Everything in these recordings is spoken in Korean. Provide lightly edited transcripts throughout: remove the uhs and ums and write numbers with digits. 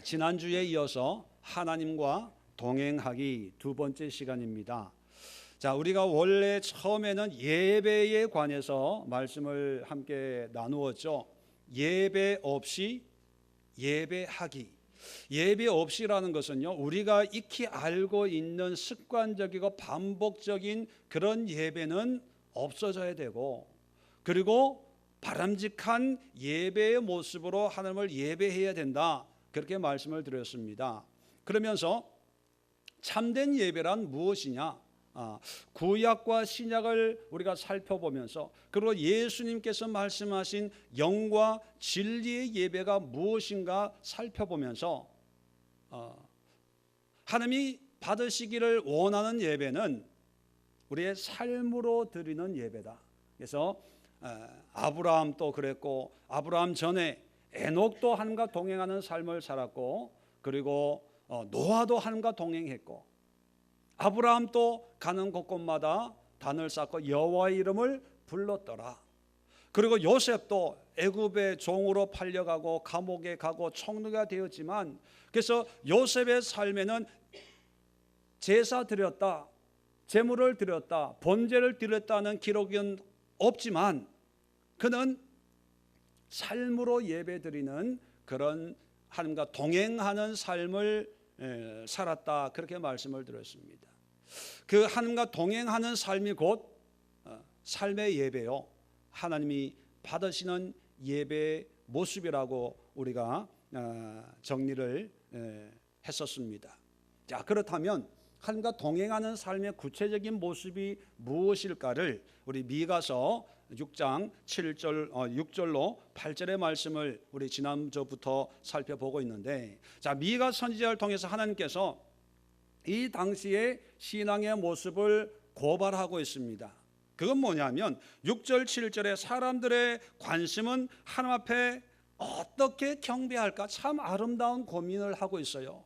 지난주에 이어서 하나님과 동행하기 두 번째 시간입니다. 우리가 원래 처음에는 예배에 관해서 말씀을 함께 나누었죠. 예배 없이 예배하기. 예배 없이라는 것은요, 우리가 익히 알고 있는 습관적이고 반복적인 그런 예배는 없어져야 되고, 그리고 바람직한 예배의 모습으로 하나님을 예배해야 된다, 그렇게 말씀을 드렸습니다. 그러면서 참된 예배란 무엇이냐, 구약과 신약을 우리가 살펴보면서, 그리고 예수님께서 말씀하신 영과 진리의 예배가 무엇인가 살펴보면서, 하나님이 받으시기를 원하는 예배는 우리의 삶으로 드리는 예배다. 그래서 아브라함도 그랬고, 아브라함 전에 에녹도 하나님과 동행하는 삶을 살았고, 그리고 노아도 하나님과 동행했고, 아브라함도 가는 곳곳마다 단을 쌓고 여호와의 이름을 불렀더라. 그리고 요셉도 애굽의 종으로 팔려가고 감옥에 가고 총리가 되었지만, 그래서 요셉의 삶에는 제사 드렸다, 제물을 드렸다, 번제를 드렸다는 기록은 없지만 그는 삶으로 예배드리는 그런 하나님과 동행하는 삶을 살았다, 그렇게 말씀을 드렸습니다. 그 하나님과 동행하는 삶이 곧 삶의 예배요, 하나님이 받으시는 예배의 모습이라고 우리가 정리를 했었습니다. 자, 그렇다면 하나님과 동행하는 삶의 구체적인 모습이 무엇일까를 우리 미가서 6장 6절로 8절의 말씀을 우리 지난주부터 살펴보고 있는데, 자, 미가 선지자를 통해서 하나님께서 이 당시의 신앙의 모습을 고발하고 있습니다. 그건 뭐냐면 6절 7절에 사람들의 관심은 하나님 앞에 어떻게 경배할까, 참 아름다운 고민을 하고 있어요.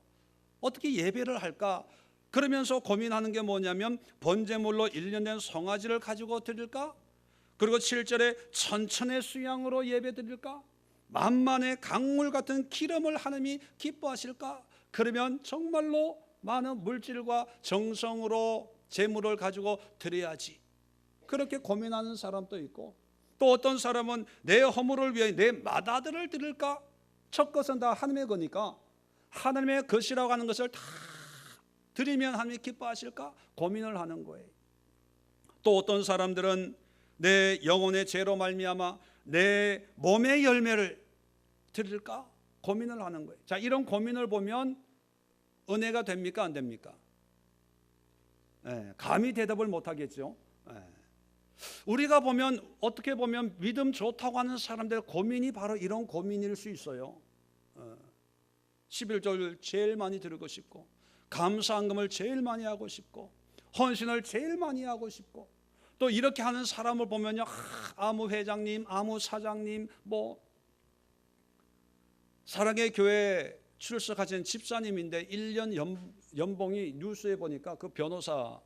어떻게 예배를 할까? 그러면서 고민하는 게 뭐냐면 번제물로 1년 된 송아지를 가지고 드릴까? 그리고 7절에 천천의 수양으로 예배 드릴까? 만만의 강물 같은 기름을 하나님이 기뻐하실까? 그러면 정말로 많은 물질과 정성으로 제물을 가지고 드려야지, 그렇게 고민하는 사람도 있고, 또 어떤 사람은 내 허물을 위해 내 맏아들을 드릴까? 첫 것은 다 하나님의 거니까 하나님의 것이라고 하는 것을 다 드리면 하나님이 기뻐하실까? 고민을 하는 거예요. 또 어떤 사람들은 내 영혼의 죄로 말미암아 내 몸의 열매를 드릴까? 고민을 하는 거예요. 자, 이런 고민을 보면 은혜가 됩니까, 안 됩니까? 감히 대답을 못 하겠죠. 우리가 보면, 어떻게 보면 믿음 좋다고 하는 사람들의 고민이 바로 이런 고민일 수 있어요. 11조를 제일 많이 드리고 싶고, 감사한금을 제일 많이 하고 싶고, 헌신을 제일 많이 하고 싶고, 또 이렇게 하는 사람을 보면요, 아무 회장님, 아무 사장님, 사랑의 교회 출석하신 집사님인데 1년 연봉이, 뉴스에 보니까 그 변호사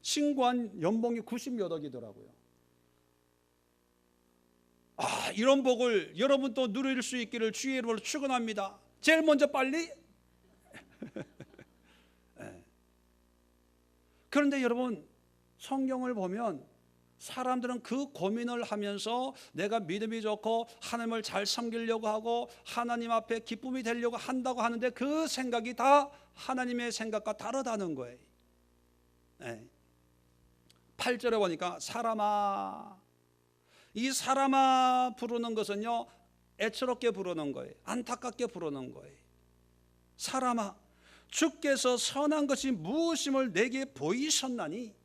신고한 연봉이 90몇 억이더라고요. 이런 복을 여러분도 누릴 수 있기를 주의 이름으로 축원합니다. 제일 먼저 빨리. 그런데 여러분, 성경을 보면 사람들은 그 고민을 하면서 내가 믿음이 좋고 하나님을 잘 섬기려고 하고 하나님 앞에 기쁨이 되려고 한다고 하는데, 그 생각이 다 하나님의 생각과 다르다는 거예요. 8절에 보니까 사람아, 이 사람아 부르는 것은요, 애처롭게 부르는 거예요. 안타깝게 부르는 거예요. 사람아, 주께서 선한 것이 무엇임을 내게 보이셨나니?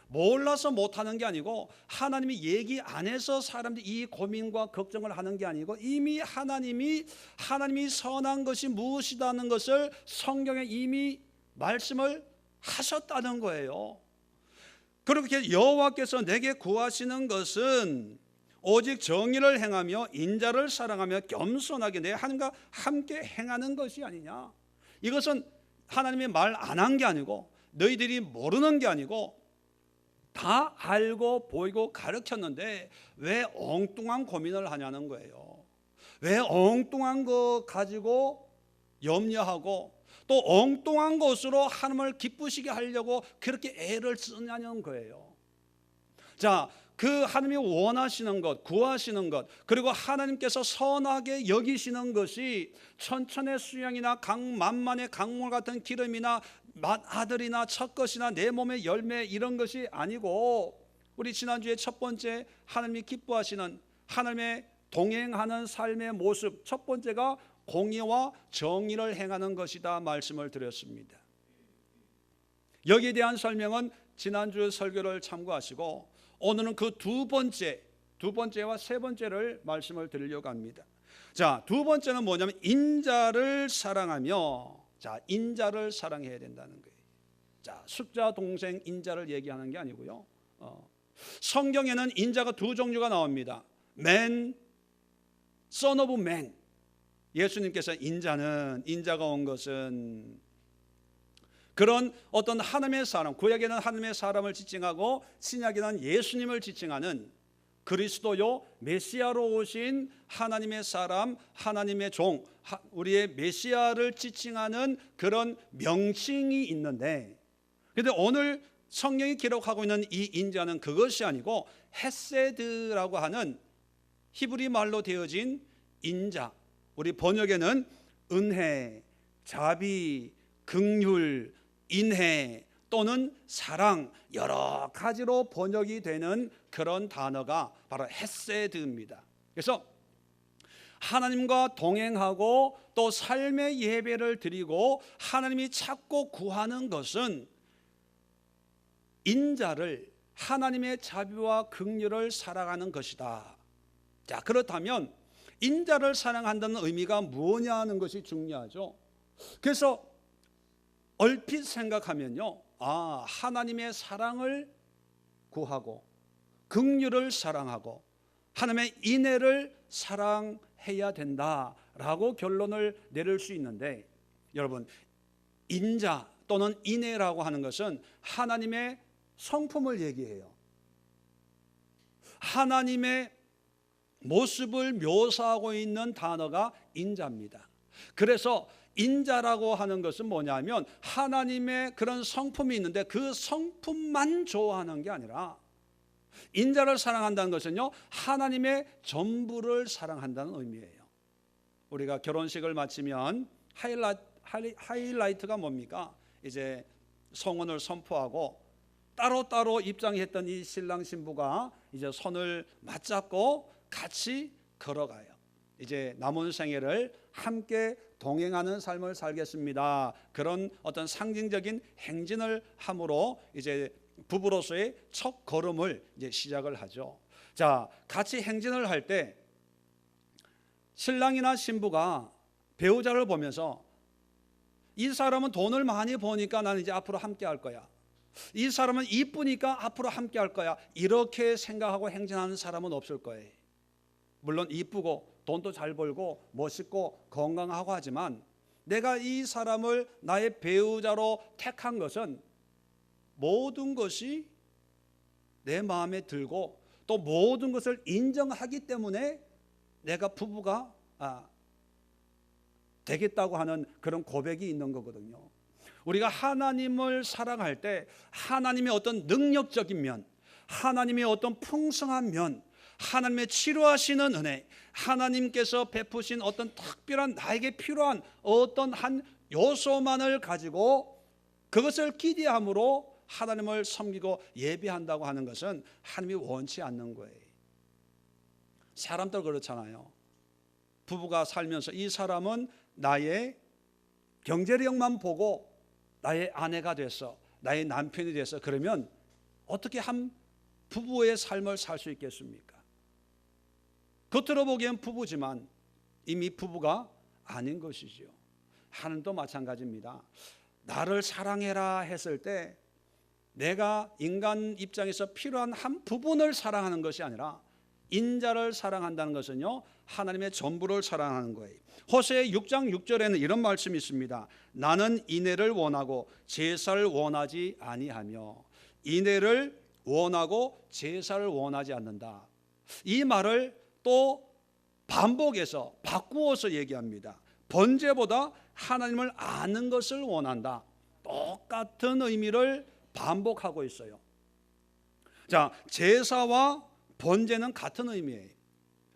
몰라서 못하는 게 아니고, 하나님이 얘기 안 해서 사람들이 이 고민과 걱정을 하는 게 아니고, 이미 하나님이 선한 것이 무엇이라는 것을 성경에 이미 말씀을 하셨다는 거예요. 그렇게 여호와께서 내게 구하시는 것은 오직 정의를 행하며 인자를 사랑하며 겸손하게 내 하나님과 함께 행하는 것이 아니냐. 이것은 하나님이 말 안 한 게 아니고, 너희들이 모르는 게 아니고 다 알고 보이고 가르쳤는데 왜 엉뚱한 고민을 하냐는 거예요. 왜 엉뚱한 거 가지고 염려하고 또 엉뚱한 것으로 하나님을 기쁘시게 하려고 그렇게 애를 쓰냐는 거예요. 자, 그 하나님이 원하시는 것, 구하시는 것, 그리고 하나님께서 선하게 여기시는 것이 천천의 수양이나 만만의 강물 같은 기름이나 아들이나 첫것이나 내 몸의 열매 이런 것이 아니고, 우리 지난주에 첫 번째 하나님이 기뻐하시는 하나님의 동행하는 삶의 모습, 첫 번째가 공의와 정의를 행하는 것이다 말씀을 드렸습니다. 여기에 대한 설명은 지난주 설교를 참고하시고 오늘은 그 두 번째와 세 번째를 말씀을 드리려고 합니다. 자, 두 번째는 뭐냐면 인자를 사랑하며, 자, 인자를 사랑해야 된다는 거예요. 자, 숙자 동생 인자를 얘기하는 게 아니고요. 성경에는 인자가 두 종류가 나옵니다. Man, Son of Man. 예수님께서 인자가 온 것은 그런 어떤 하나님의 사람, 구약에는 하나님의 사람을 지칭하고 신약에는 예수님을 지칭하는 그리스도요 메시아로 오신 하나님의 사람, 하나님의 종, 우리의 메시아를 지칭하는 그런 명칭이 있는데, 그런데 오늘 성경이 기록하고 있는 이 인자는 그것이 아니고 헤세드라고 하는 히브리 말로 되어진 인자, 우리 번역에는 은혜, 자비, 긍휼, 인해 또는 사랑 여러 가지로 번역이 되는 그런 단어가 바로 헤세드입니다. 그래서 하나님과 동행하고 또 삶의 예배를 드리고 하나님이 찾고 구하는 것은 인자를, 하나님의 자비와 긍휼을 사랑하는 것이다. 자, 그렇다면 인자를 사랑한다는 의미가 뭐냐 하는 것이 중요하죠. 그래서 얼핏 생각하면요, 하나님의 사랑을 구하고 긍휼을 사랑하고 하나님의 인애를 사랑해야 된다라고 결론을 내릴 수 있는데, 여러분, 인자 또는 인애라고 하는 것은 하나님의 성품을 얘기해요. 하나님의 모습을 묘사하고 있는 단어가 인자입니다. 그래서 인자라고 하는 것은 뭐냐면 하나님의 그런 성품이 있는데 그 성품만 좋아하는 게 아니라, 인자를 사랑한다는 것은요 하나님의 전부를 사랑한다는 의미예요. 우리가 결혼식을 마치면 하이라이트가 뭡니까? 이제 성혼을 선포하고 따로따로 입장했던 이 신랑 신부가 이제 손을 맞잡고 같이 걸어가요. 이제 남은 생애를 함께 동행하는 삶을 살겠습니다. 그런 어떤 상징적인 행진을 함으로 이제 부부로서의 첫 걸음을 이제 시작을 하죠. 자, 같이 행진을 할 때 신랑이나 신부가 배우자를 보면서 이 사람은 돈을 많이 버니까 나는 이제 앞으로 함께 할 거야. 이 사람은 이쁘니까 앞으로 함께 할 거야. 이렇게 생각하고 행진하는 사람은 없을 거예요. 물론 이쁘고 돈도 잘 벌고 멋있고 건강하고 하지만 내가 이 사람을 나의 배우자로 택한 것은 모든 것이 내 마음에 들고 또 모든 것을 인정하기 때문에 내가 부부가 되겠다고 하는 그런 고백이 있는 거거든요. 우리가 하나님을 사랑할 때 하나님의 어떤 능력적인 면, 하나님의 어떤 풍성한 면, 하나님의 치료하시는 은혜, 하나님께서 베푸신 어떤 특별한 나에게 필요한 어떤 한 요소만을 가지고 그것을 기대함으로 하나님을 섬기고 예배한다고 하는 것은 하나님이 원치 않는 거예요. 사람들 그렇잖아요. 부부가 살면서 이 사람은 나의 경제력만 보고 나의 아내가 됐어, 나의 남편이 됐어, 그러면 어떻게 한 부부의 삶을 살 수 있겠습니까? 겉으로 보기엔 부부지만 이미 부부가 아닌 것이죠. 하나님도 마찬가지입니다. 나를 사랑해라 했을 때 내가 인간 입장에서 필요한 한 부분을 사랑하는 것이 아니라 인자를 사랑한다는 것은요 하나님의 전부를 사랑하는 거예요. 호세아 6장 6절에는 이런 말씀이 있습니다. 나는 인애를 원하고 제사를 원하지 아니하며. 인애를 원하고 제사를 원하지 않는다. 이 말을 또 반복해서 바꾸어서 얘기합니다. 번제보다 하나님을 아는 것을 원한다. 똑같은 의미를 반복하고 있어요. 자, 제사와 번제는 같은 의미예요.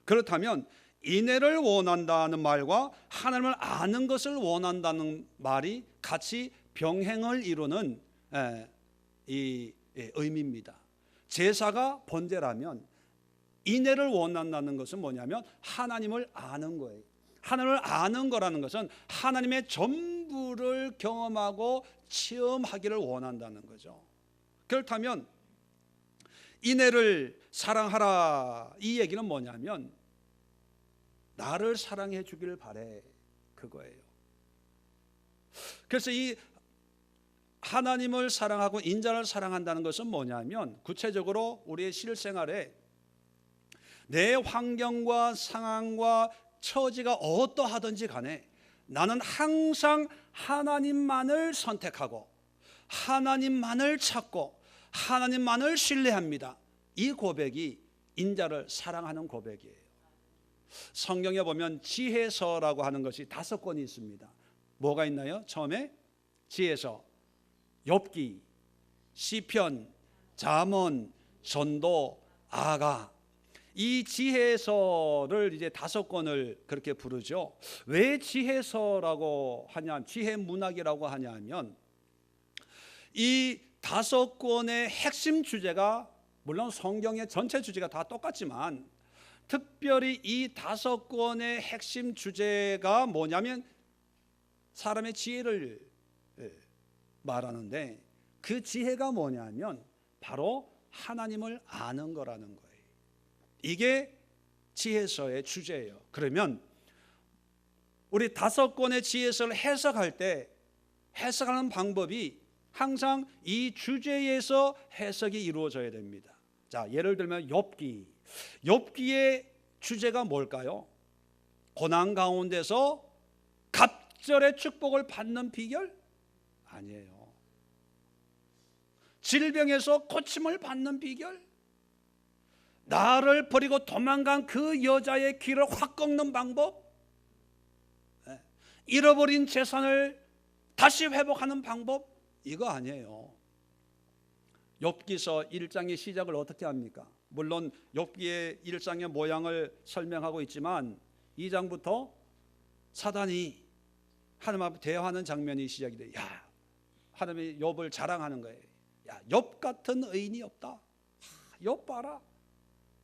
그렇다면 인애를 원한다는 말과 하나님을 아는 것을 원한다는 말이 같이 병행을 이루는 이 의미입니다. 제사가 번제라면 인애를 원한다는 것은 뭐냐면 하나님을 아는 거예요. 하나님을 아는 거라는 것은 하나님의 전부를 경험하고 체험하기를 원한다는 거죠. 그렇다면 인애를 사랑하라, 이 얘기는 뭐냐면 나를 사랑해 주기를 바래, 그거예요. 그래서 이 하나님을 사랑하고 인자를 사랑한다는 것은 뭐냐면 구체적으로 우리의 실생활에 내 환경과 상황과 처지가 어떠하든지 간에 나는 항상 하나님만을 선택하고 하나님만을 찾고 하나님만을 신뢰합니다. 이 고백이 인자를 사랑하는 고백이에요. 성경에 보면 지혜서라고 하는 것이 5권이 있습니다. 뭐가 있나요? 처음에 지혜서, 욥기, 시편, 잠언, 전도, 아가. 이 지혜서를 이제 5권을 그렇게 부르죠. 왜 지혜서라고 하냐, 지혜 문학이라고 하냐면 이 5권의 핵심 주제가 물론 성경의 전체 주제가 다 똑같지만 특별히 이 5권의 핵심 주제가 뭐냐면 사람의 지혜를 말하는데 그 지혜가 뭐냐면 바로 하나님을 아는 거라는 거예요. 이게 지혜서의 주제예요. 그러면 우리 5권의 지혜서를 해석할 때 해석하는 방법이 항상 이 주제에서 해석이 이루어져야 됩니다. 자, 예를 들면 욥기의 주제가 뭘까요? 고난 가운데서 갑절의 축복을 받는 비결? 아니에요. 질병에서 고침을 받는 비결? 나를 버리고 도망간 그 여자의 귀를 확 꺾는 방법? 잃어버린 재산을 다시 회복하는 방법? 이거 아니에요. 욥기서 1장의 시작을 어떻게 합니까? 물론 욥기의 1장의 모양을 설명하고 있지만 2장부터 사단이 하나님 앞에 대화하는 장면이 시작이 돼요. 야, 하나님이 욥을 자랑하는 거예요. 야, 욥 같은 의인이 없다. 욥 봐라.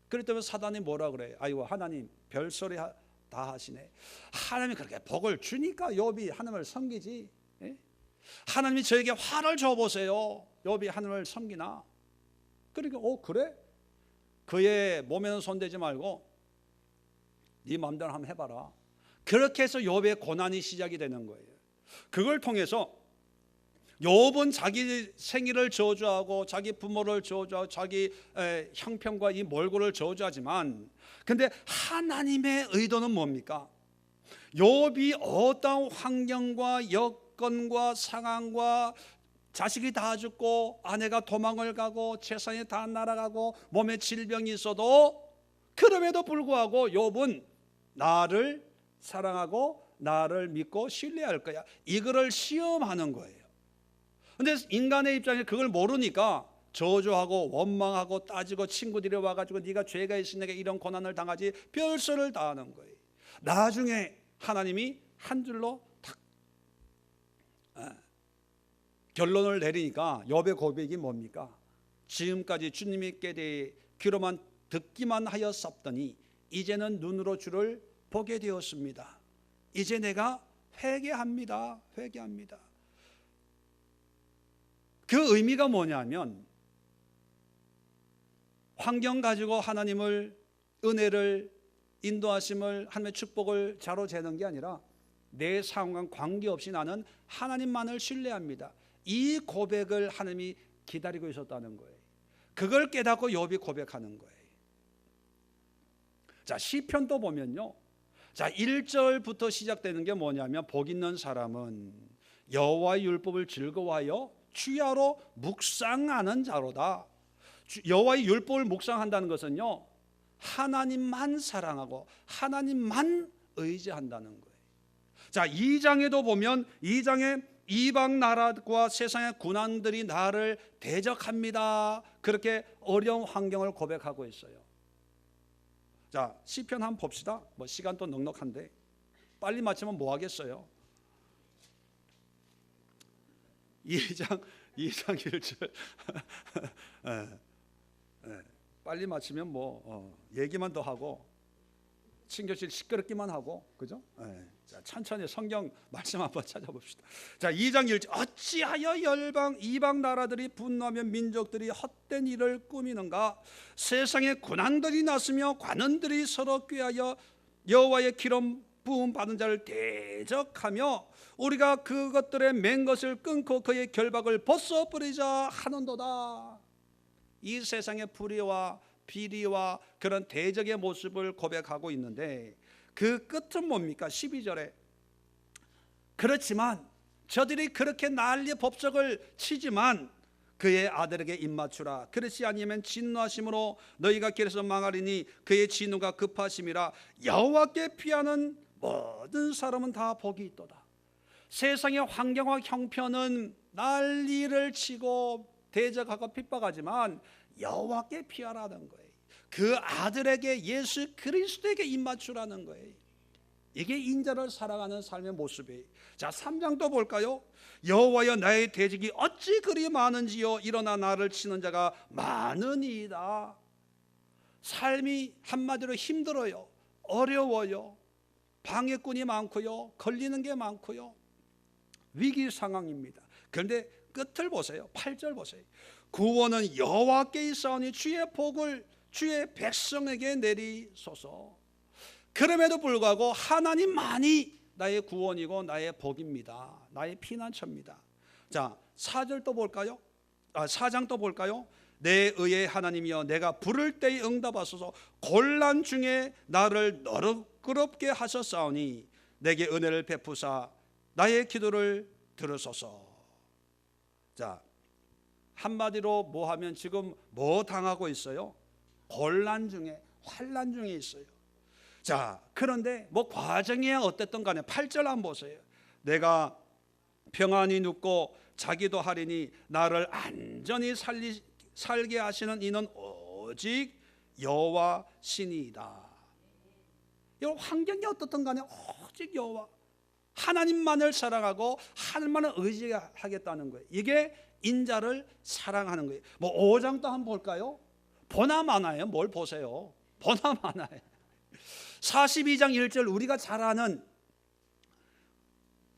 그랬더니 사단이 뭐라 그래요? 아이고, 하나님 별소리 다 하시네. 하나님이 그렇게 복을 주니까 욥이 하나님을 섬기지. 예? 하나님이 저에게 화를 줘보세요. 욥이 하나님을 섬기나? 그러니까 그래? 그의 몸에는 손대지 말고 네 마음대로 한번 해봐라. 그렇게 해서 욥의 고난이 시작이 되는 거예요. 그걸 통해서 욥은 자기 생일을 저주하고 자기 부모를 저주하고 자기 형편과 이 몰골을 저주하지만 근데 하나님의 의도는 뭡니까? 욥이 어떤 환경과 여건과 상황과 자식이 다 죽고 아내가 도망을 가고 재산이 다 날아가고 몸에 질병이 있어도 그럼에도 불구하고 욥은 나를 사랑하고 나를 믿고 신뢰할 거야. 이거를 시험하는 거예요. 근데 인간의 입장에 그걸 모르니까 저주하고 원망하고 따지고 친구들이 와가지고 네가 죄가 있으니까 이런 고난을 당하지 별소를 다 하는 거예요. 나중에 하나님이 한 줄로 탁 결론을 내리니까 욥의 고백이 뭡니까? 지금까지 주님께 대해 귀로만 듣기만 하였었더니 이제는 눈으로 주를 보게 되었습니다. 이제 내가 회개합니다. 그 의미가 뭐냐면 환경 가지고 하나님을 은혜를 인도하심을 하나님의 축복을 자로 재는 게 아니라 내 상황과 관계없이 나는 하나님만을 신뢰합니다. 이 고백을 하나님이 기다리고 있었다는 거예요. 그걸 깨닫고 욥이 고백하는 거예요. 자, 시편도 보면요. 자, 1절부터 시작되는 게 뭐냐면 복 있는 사람은 여호와의 율법을 즐거워하여 주야로 묵상하는 자로다. 여호와의 율법을 묵상한다는 것은요, 하나님만 사랑하고 하나님만 의지한다는 거예요. 자, 2장에도 보면 2장에 이방 나라와 세상의 군왕들이 나를 대적합니다. 그렇게 어려운 환경을 고백하고 있어요. 자, 시편 한번 봅시다. 뭐 시간도 넉넉한데 빨리 맞추면 뭐 하겠어요? 2장 1절 빨리 맞추면 뭐 얘기만 더 하고 친교실 시끄럽기만 하고, 그죠? 자, 천천히 성경 말씀 한번 찾아봅시다. 자, 2장 1절 어찌하여 이방 나라들이 분노하며 민족들이 헛된 일을 꾸미는가? 세상에 군왕들이 났으며 관원들이 서로 꾀하여 여호와의 기름 부음 받은 자를 대적하며 우리가 그것들의 맨 것을 끊고 그의 결박을 벗어버리자 하는도다. 이 세상의 불의와 비리와 그런 대적의 모습을 고백하고 있는데 그 끝은 뭡니까? 12절에 그렇지만 저들이 그렇게 난리 법석을 치지만 그의 아들에게 입맞추라. 그렇지 아니면 진노하심으로 너희가 길에서 망하리니 그의 진노가 급하심이라. 여호와께 피하는 모든 사람은 다 복이 있도다. 세상의 환경과 형편은 난리를 치고 대적하고 핍박하지만 여호와께 피하라는 거예요. 그 아들에게 예수 그리스도에게 입맞추라는 거예요. 이게 인자를 사랑하는 삶의 모습이에요. 자, 3장 또 볼까요? 여호와여 나의 대적이 어찌 그리 많은지요. 일어나 나를 치는 자가 많으니이다. 삶이 한마디로 힘들어요. 어려워요. 방해꾼이 많고요. 걸리는 게 많고요. 위기 상황입니다. 그런데 끝을 보세요. 8절 보세요. 구원은 여호와께 있사오니 주의 복을 주의 백성에게 내리소서. 그럼에도 불구하고 하나님만이 나의 구원이고 나의 복입니다. 나의 피난처입니다. 자, 4절 또 볼까요? 4장 또 볼까요? 내 의의 하나님이여 내가 부를 때에 응답하소서. 곤란 중에 나를 너그럽게 하셨사오니 내게 은혜를 베푸사 나의 기도를 들으소서. 자, 한마디로 뭐 하면 지금 뭐 당하고 있어요? 곤란 중에, 환난 중에 있어요. 자, 그런데 뭐 과정이 어땠든 간에 8절 한번 보세요. 내가 평안히 눕고 자기도 하리니 나를 안전히 살게 하시는 이는 오직 여호와 신이다. 이 환경이 어떻든 간에 오직 여호와 하나님만을 사랑하고 하나님만을 의지하겠다는 거예요. 이게 인자를 사랑하는 거예요. 뭐 5장 또 한번 볼까요? 보나 마나요? 뭘 보세요? 보나 마나요? 42장 1절 우리가 잘 아는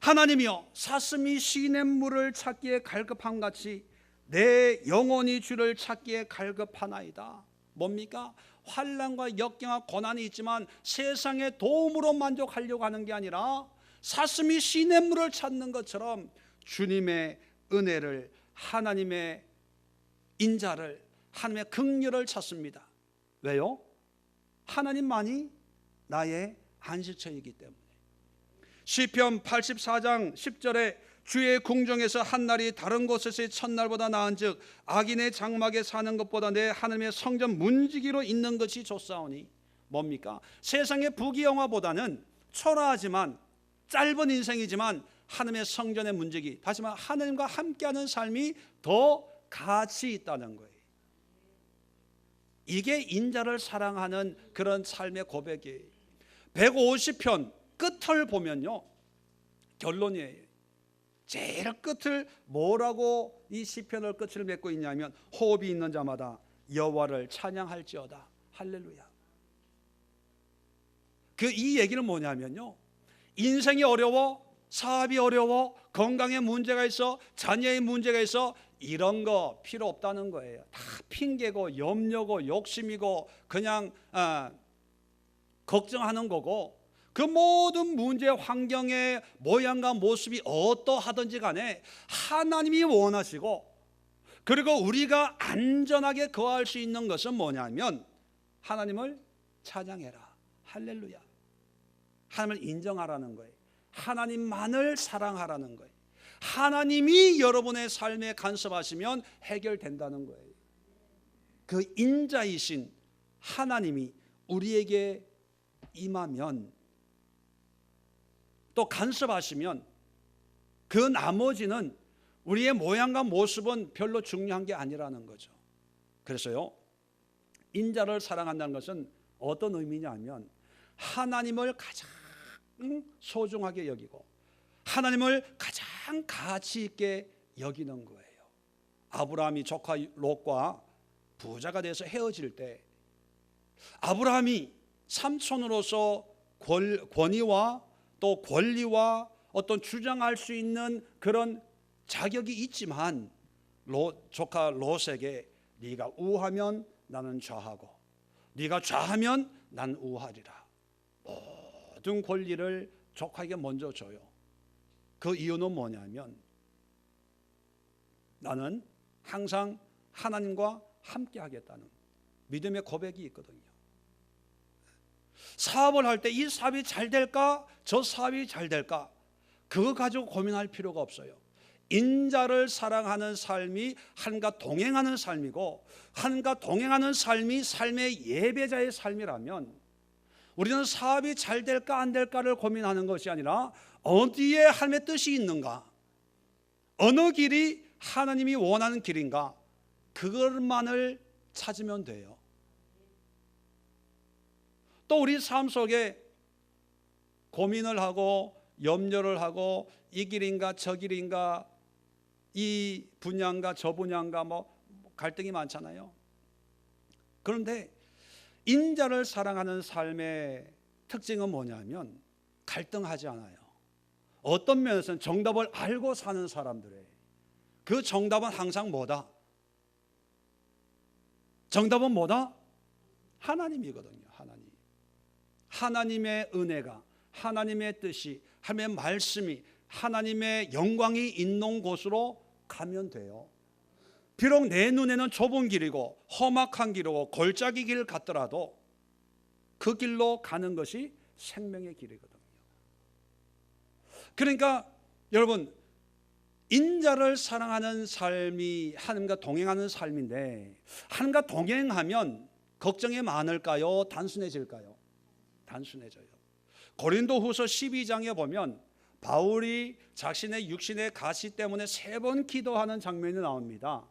하나님이여 사슴이 시냇물을 찾기에 갈급함같이 내 영혼이 주를 찾기에 갈급하나이다. 뭡니까? 환난과 역경과 고난이 있지만 세상의 도움으로 만족하려고 하는 게 아니라 사슴이 시냇물을 찾는 것처럼 주님의 은혜를, 하나님의 인자를, 하나님의 긍휼을 찾습니다. 왜요? 하나님만이 나의 안식처이기 때문에. 시편 84장 10절에 주의 궁정에서 한날이 다른 곳에서의 첫날보다 나은즉 악인의 장막에 사는 것보다 내 하나님의 성전 문지기로 있는 것이 좋사오니. 뭡니까? 세상의 부귀영화보다는 초라하지만 짧은 인생이지만 하나님의 성전의 문지기, 다시 말해 하나님과 함께하는 삶이 더 가치 있다는 거예요. 이게 인자를 사랑하는 그런 삶의 고백이에요. 150편 끝을 보면요, 결론이에요. 제일 끝을 뭐라고 이 시편을 끝을 맺고 있냐면 호흡이 있는 자마다 여호와를 찬양할지어다. 할렐루야. 이 얘기는 뭐냐면요, 인생이 어려워, 사업이 어려워, 건강에 문제가 있어, 자녀의 문제가 있어, 이런 거 필요 없다는 거예요. 다 핑계고 염려고 욕심이고 그냥 걱정하는 거고, 그 모든 문제 환경의 모양과 모습이 어떠하든지 간에 하나님이 원하시고, 그리고 우리가 안전하게 거할 수 있는 것은 뭐냐면 하나님을 찬양해라. 할렐루야. 하나님을 인정하라는 거예요. 하나님만을 사랑하라는 거예요. 하나님이 여러분의 삶에 간섭하시면 해결된다는 거예요. 그 인자이신 하나님이 우리에게 임하면 또 간섭하시면 그 나머지는 우리의 모양과 모습은 별로 중요한 게 아니라는 거죠. 그래서요, 인자를 사랑한다는 것은 어떤 의미냐면 하나님을 가장 소중하게 여기고 하나님을 가장 가치 있게 여기는 거예요. 아브라함이 조카 롯과 부자가 돼서 헤어질 때 아브라함이 삼촌으로서 권위와 또 권리와 어떤 주장할 수 있는 그런 자격이 있지만 조카 롯에게 네가 우하면 나는 좌하고 네가 좌하면 난 우하리라. 모든 권리를 조카에게 먼저 줘요. 그 이유는 뭐냐면 나는 항상 하나님과 함께 하겠다는 믿음의 고백이 있거든요. 사업을 할 때 이 사업이 잘 될까 저 사업이 잘 될까 그거 가지고 고민할 필요가 없어요. 인자를 사랑하는 삶이 하나님과 동행하는 삶이고 하나님과 동행하는 삶이 삶의 예배자의 삶이라면 우리는 사업이 잘 될까 안 될까를 고민하는 것이 아니라 어디에 하나님의 뜻이 있는가, 어느 길이 하나님이 원하는 길인가, 그것만을 찾으면 돼요. 또 우리 삶 속에 고민을 하고 염려를 하고 이 길인가 저 길인가 이 분야인가 저 분야인가 뭐 갈등이 많잖아요. 그런데 인자를 사랑하는 삶의 특징은 뭐냐면 갈등하지 않아요. 어떤 면에서는 정답을 알고 사는 사람들의 그 정답은 항상 뭐다? 정답은 뭐다? 하나님이거든요. 하나님. 하나님의 은혜가, 하나님의 뜻이, 하나님의 말씀이, 하나님의 영광이 있는 곳으로 가면 돼요. 비록 내 눈에는 좁은 길이고 험악한 길이고 골짜기 길 같더라도 그 길로 가는 것이 생명의 길이거든요. 그러니까 여러분, 인자를 사랑하는 삶이 하나님과 동행하는 삶인데 하나님과 동행하면 걱정이 많을까요? 단순해질까요? 단순해져요. 고린도후서 12장에 보면 바울이 자신의 육신의 가시 때문에 3번 기도하는 장면이 나옵니다.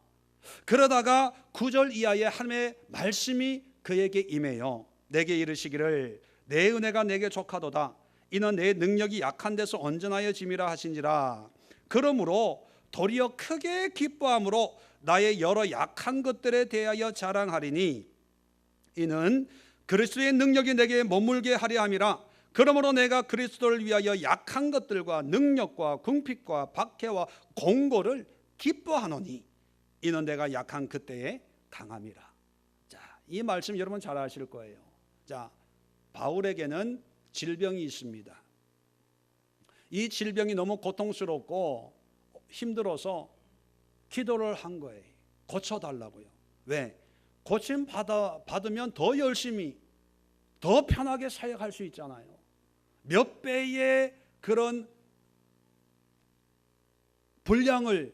그러다가 9절 이하에 하나님의 말씀이 그에게 임해요. 내게 이르시기를 내 은혜가 내게 족하도다. 이는 내 능력이 약한 데서 온전하여 짐이라 하신지라. 그러므로 도리어 크게 기뻐함으로 나의 여러 약한 것들에 대하여 자랑하리니 이는 그리스도의 능력이 내게 머물게 하려 함이라. 그러므로 내가 그리스도를 위하여 약한 것들과 능력과 궁핍과 박해와 공고를 기뻐하노니 이는 내가 약한 그때에 강함이라. 자, 이 말씀 여러분 잘 아실 거예요. 자, 바울에게는 질병이 있습니다. 이 질병이 너무 고통스럽고 힘들어서 기도를 한 거예요. 고쳐달라고요. 왜? 고침 받으면 더 열심히 더 편하게 사역할 수 있잖아요. 몇 배의 그런 분량을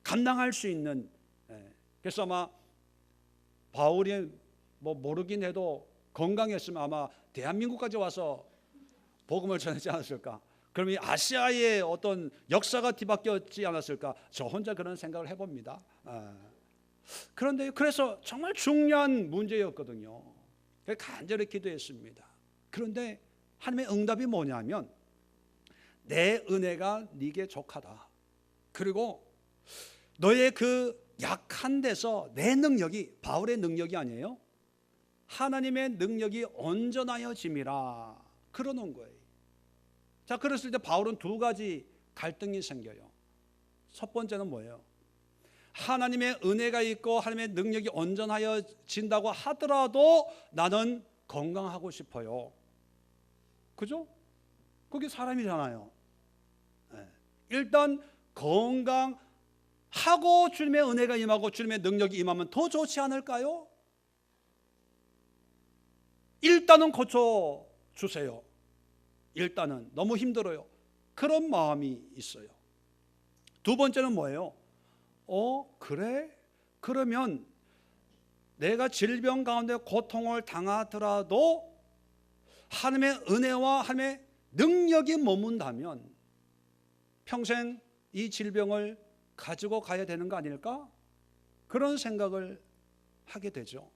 감당할 수 있는. 그래서 아마 바울이 뭐 모르긴 해도 건강했으면 아마 대한민국까지 와서 복음을 전하지 않았을까. 그럼 이 아시아의 어떤 역사가 뒤바뀌었지 않았을까. 저 혼자 그런 생각을 해봅니다. 그런데 그래서 정말 중요한 문제였거든요. 간절히 기도했습니다. 그런데 하나님의 응답이 뭐냐면 내 은혜가 네게 족하다. 그리고 너의 그 약한 데서 내 능력이, 바울의 능력이 아니에요, 하나님의 능력이 온전하여 짐이라 그러는 거예요. 자, 그랬을 때 바울은 2가지 갈등이 생겨요. 첫 번째는 뭐예요? 하나님의 은혜가 있고 하나님의 능력이 온전하여 진다고 하더라도 나는 건강하고 싶어요. 그죠? 그게 사람이잖아요. 일단 건강하고 주님의 은혜가 임하고 주님의 능력이 임하면 더 좋지 않을까요? 일단은 고쳐주세요. 일단은 너무 힘들어요. 그런 마음이 있어요. 2번째는 뭐예요? 그래? 그러면 내가 질병 가운데 고통을 당하더라도 하나님의 은혜와 하나님의 능력이 머문다면 평생 이 질병을 가지고 가야 되는 거 아닐까? 그런 생각을 하게 되죠.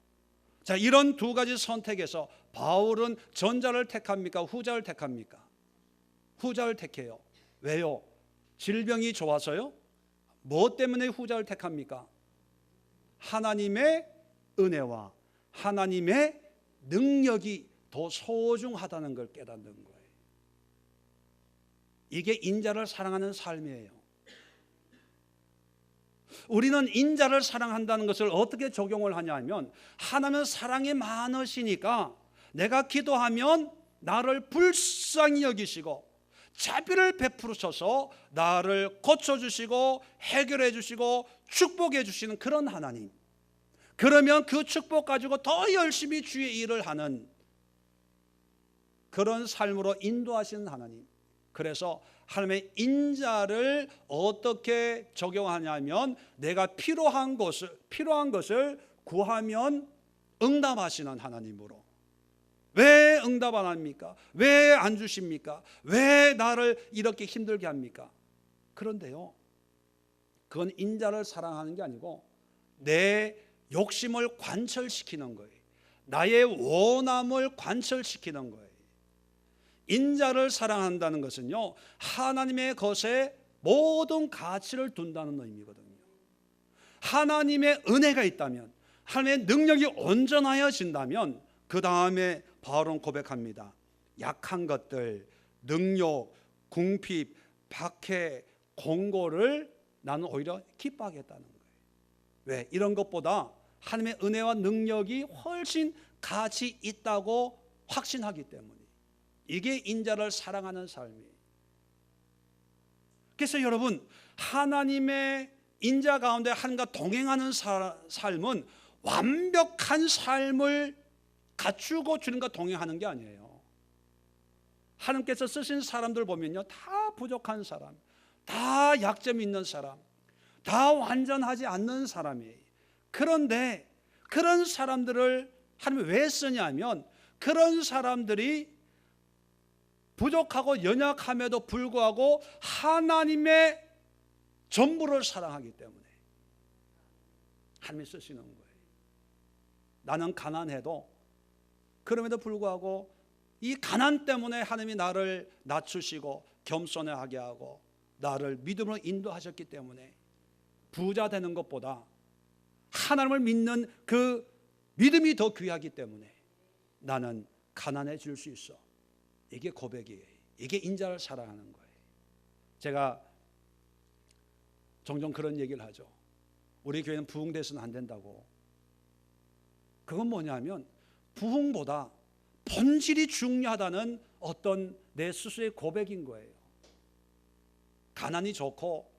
자, 이런 두 가지 선택에서 바울은 전자를 택합니까? 후자를 택합니까? 후자를 택해요. 왜요? 질병이 좋아서요? 뭐 때문에 후자를 택합니까? 하나님의 은혜와 하나님의 능력이 더 소중하다는 걸 깨닫는 거예요. 이게 인자를 사랑하는 삶이에요. 우리는 인자를 사랑한다는 것을 어떻게 적용을 하냐면, 하나님은 사랑이 많으시니까 내가 기도하면 나를 불쌍히 여기시고 자비를 베풀으셔서 나를 고쳐주시고 해결해 주시고 축복해 주시는 그런 하나님. 그러면 그 축복 가지고 더 열심히 주의 일을 하는 그런 삶으로 인도하시는 하나님. 그래서 하나님의 인자를 어떻게 적용하냐면, 내가 필요한 것을 구하면 응답하시는 하나님으로. 왜 응답 안 합니까? 왜 안 주십니까? 왜 나를 이렇게 힘들게 합니까? 그런데요, 그건 인자를 사랑하는 게 아니고 내 욕심을 관철시키는 거예요. 나의 원함을 관철시키는 거예요. 인자를 사랑한다는 것은요, 하나님의 것에 모든 가치를 둔다는 의미거든요. 하나님의 은혜가 있다면, 하나님의 능력이 온전하여진다면, 그 다음에 바울은 고백합니다. 약한 것들, 능욕, 궁핍, 박해, 공고를 나는 오히려 기뻐하겠다는 거예요. 왜? 이런 것보다 하나님의 은혜와 능력이 훨씬 가치 있다고 확신하기 때문에. 이게 인자를 사랑하는 삶이에요. 그래서 여러분, 하나님의 인자 가운데 하나님과 동행하는 삶은 완벽한 삶을 갖추고 주님과 동행하는 게 아니에요. 하나님께서 쓰신 사람들 보면요, 다 부족한 사람, 다 약점이 있는 사람, 다 완전하지 않는 사람이에요. 그런데 그런 사람들을 하나님이 왜 쓰냐면, 그런 사람들이 부족하고 연약함에도 불구하고 하나님의 전부를 사랑하기 때문에 하나님이 쓰시는 거예요. 나는 가난해도 그럼에도 불구하고 이 가난 때문에 하나님이 나를 낮추시고 겸손하게 하고 나를 믿음으로 인도하셨기 때문에 부자 되는 것보다 하나님을 믿는 그 믿음이 더 귀하기 때문에 나는 가난해질 수 있어. 이게 고백이에요. 이게 인자를 사랑하는 거예요. 제가 종종 그런 얘기를 하죠. 우리 교회는 부흥돼서는 안 된다고. 그건 뭐냐면, 부흥보다 본질이 중요하다는 어떤 내 스스로의 고백인 거예요. 가난이 좋고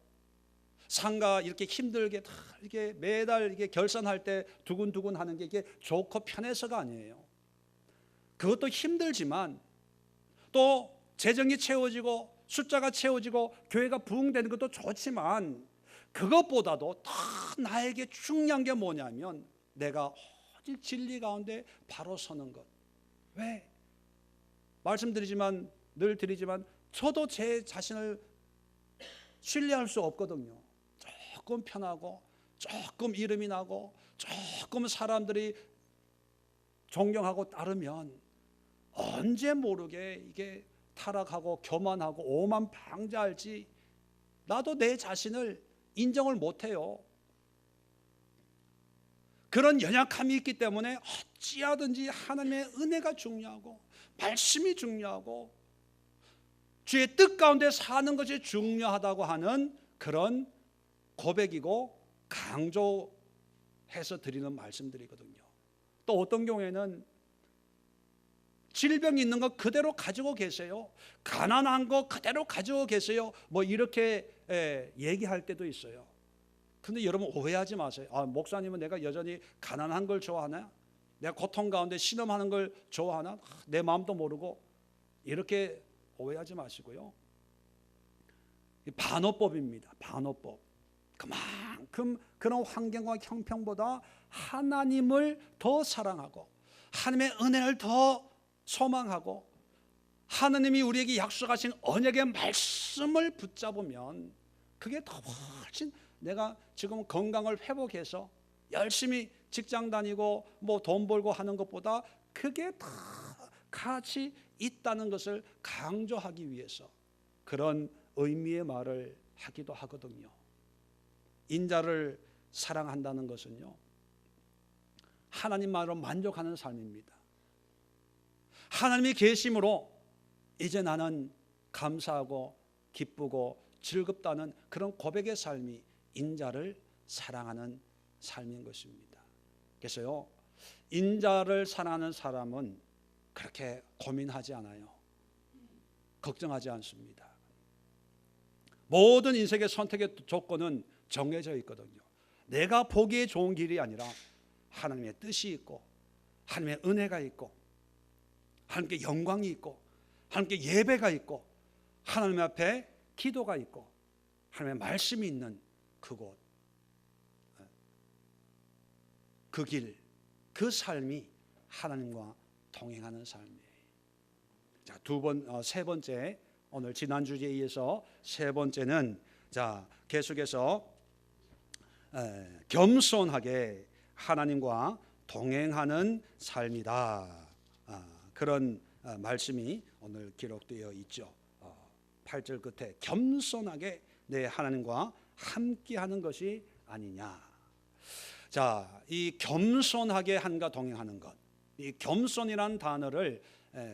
상가 이렇게 힘들게 이렇게 매달 이렇게 결산할 때 두근두근 하는 게 이게 좋고 편해서가 아니에요. 그것도 힘들지만 또 재정이 채워지고 숫자가 채워지고 교회가 부흥되는 것도 좋지만, 그것보다도 더 나에게 중요한 게 뭐냐면 내가 오직 진리 가운데 바로 서는 것. 왜? 말씀드리지만 늘 드리지만 저도 제 자신을 신뢰할 수 없거든요. 조금 편하고 조금 이름이 나고 조금 사람들이 존경하고 따르면 언제 모르게 이게 타락하고 교만하고 오만방자할지 나도 내 자신을 인정을 못해요. 그런 연약함이 있기 때문에 어찌하든지 하나님의 은혜가 중요하고 말씀이 중요하고 주의 뜻 가운데 사는 것이 중요하다고 하는 그런 고백이고 강조해서 드리는 말씀들이거든요. 또 어떤 경우에는 질병이 있는 거 그대로 가지고 계세요. 가난한 거 그대로 가지고 계세요. 뭐 이렇게 얘기할 때도 있어요. 근데 여러분 오해하지 마세요. 목사님은 내가 여전히 가난한 걸 좋아하나? 내가 고통 가운데 신음하는 걸 좋아하나? 내 마음도 모르고. 이렇게 오해하지 마시고요. 반어법입니다. 반어법. 그만큼 그런 환경과 형편보다 하나님을 더 사랑하고 하나님의 은혜를 더 소망하고 하나님이 우리에게 약속하신 언약의 말씀을 붙잡으면 그게 더 훨씬, 내가 지금 건강을 회복해서 열심히 직장 다니고 뭐 돈 벌고 하는 것보다 그게 더 가치 있다는 것을 강조하기 위해서 그런 의미의 말을 하기도 하거든요. 인자를 사랑한다는 것은요, 하나님만으로 만족하는 삶입니다. 하나님이 계심으로 이제 나는 감사하고 기쁘고 즐겁다는 그런 고백의 삶이 인자를 사랑하는 삶인 것입니다. 그래서요, 인자를 사랑하는 사람은 그렇게 고민하지 않아요. 걱정하지 않습니다. 모든 인생의 선택의 조건은 정해져 있거든요. 내가 보기에 좋은 길이 아니라 하나님의 뜻이 있고 하나님의 은혜가 있고 하나님께 영광이 있고 하나님께 예배가 있고 하나님 앞에 기도가 있고 하나님의 말씀이 있는 그곳, 그 길, 그 삶이 하나님과 동행하는 삶이에요. 자, 세 번째, 오늘 지난 주제에 이어서 세 번째는, 자, 계속해서 겸손하게 하나님과 동행하는 삶이다. 그런 말씀이 오늘 기록되어 있죠. 8절 끝에 겸손하게 내 하나님과 함께하는 것이 아니냐. 자, 이 겸손하게 한가 동행하는 것, 이 겸손이라는 단어를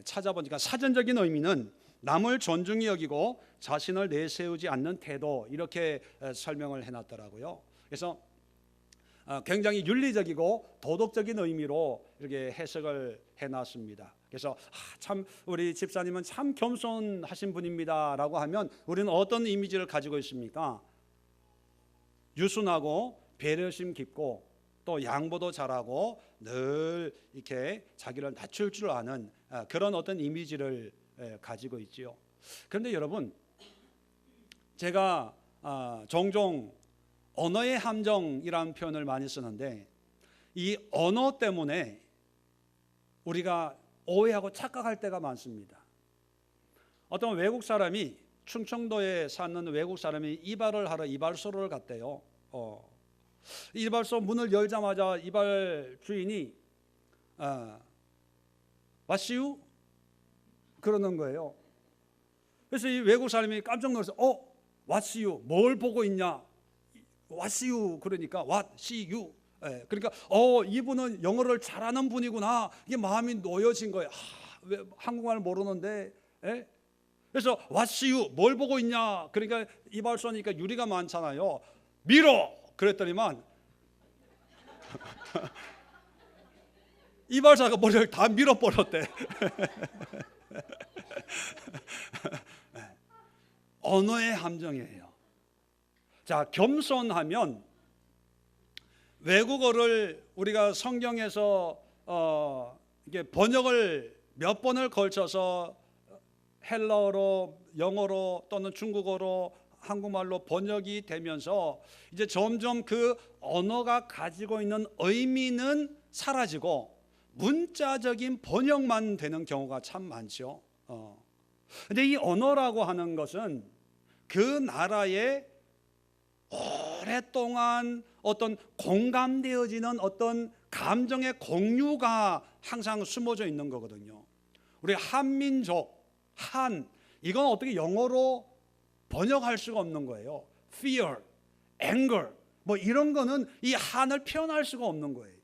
찾아보니까 사전적인 의미는 남을 존중히 여기고 자신을 내세우지 않는 태도, 이렇게 설명을 해놨더라고요. 그래서 굉장히 윤리적이고 도덕적인 의미로 이렇게 해석을 해놨습니다. 그래서 참 우리 집사님은 참 겸손하신 분입니다라고 하면 우리는 어떤 이미지를 가지고 있습니까? 유순하고 배려심 깊고 또 양보도 잘하고 늘 이렇게 자기를 낮출 줄 아는 그런 어떤 이미지를 가지고 있지요. 그런데 여러분, 제가 종종 언어의 함정이라는 표현을 많이 쓰는데, 이 언어 때문에 우리가 오해하고 착각할 때가 많습니다. 어떤 외국 사람이, 충청도에 사는 외국 사람이 이발을 하러 이발소를 갔대요. 이발소 문을 열자마자 이발 주인이 What's you? 그러는 거예요. 그래서 이 외국 사람이 깜짝 놀라서 What's you? 뭘 보고 있냐? What's you? 그러니까 What? See you? 그러니까 이분은 영어를 잘하는 분이구나. 이게 마음이 놓여진 거예요. 왜 한국말 모르는데? 그래서 What's you? 뭘 보고 있냐? 그러니까 이발소니까 유리가 많잖아요. 밀어! 그랬더니만 이발사가 머리를 다 밀어버렸대. 언어의 함정이에요. 자, 겸손하면 외국어를 우리가 성경에서 이게 번역을 몇 번을 걸쳐서 헬라어로, 영어로 또는 중국어로, 한국말로 번역이 되면서 이제 점점 그 언어가 가지고 있는 의미는 사라지고 문자적인 번역만 되는 경우가 참 많죠. 근데 이 언어라고 하는 것은 그 나라의 오랫동안 어떤 공감되어지는 어떤 감정의 공유가 항상 숨어져 있는 거거든요. 우리 한민족, 이건 어떻게 영어로 번역할 수가 없는 거예요. Fear, anger, 뭐 이런 거는 이 한을 표현할 수가 없는 거예요.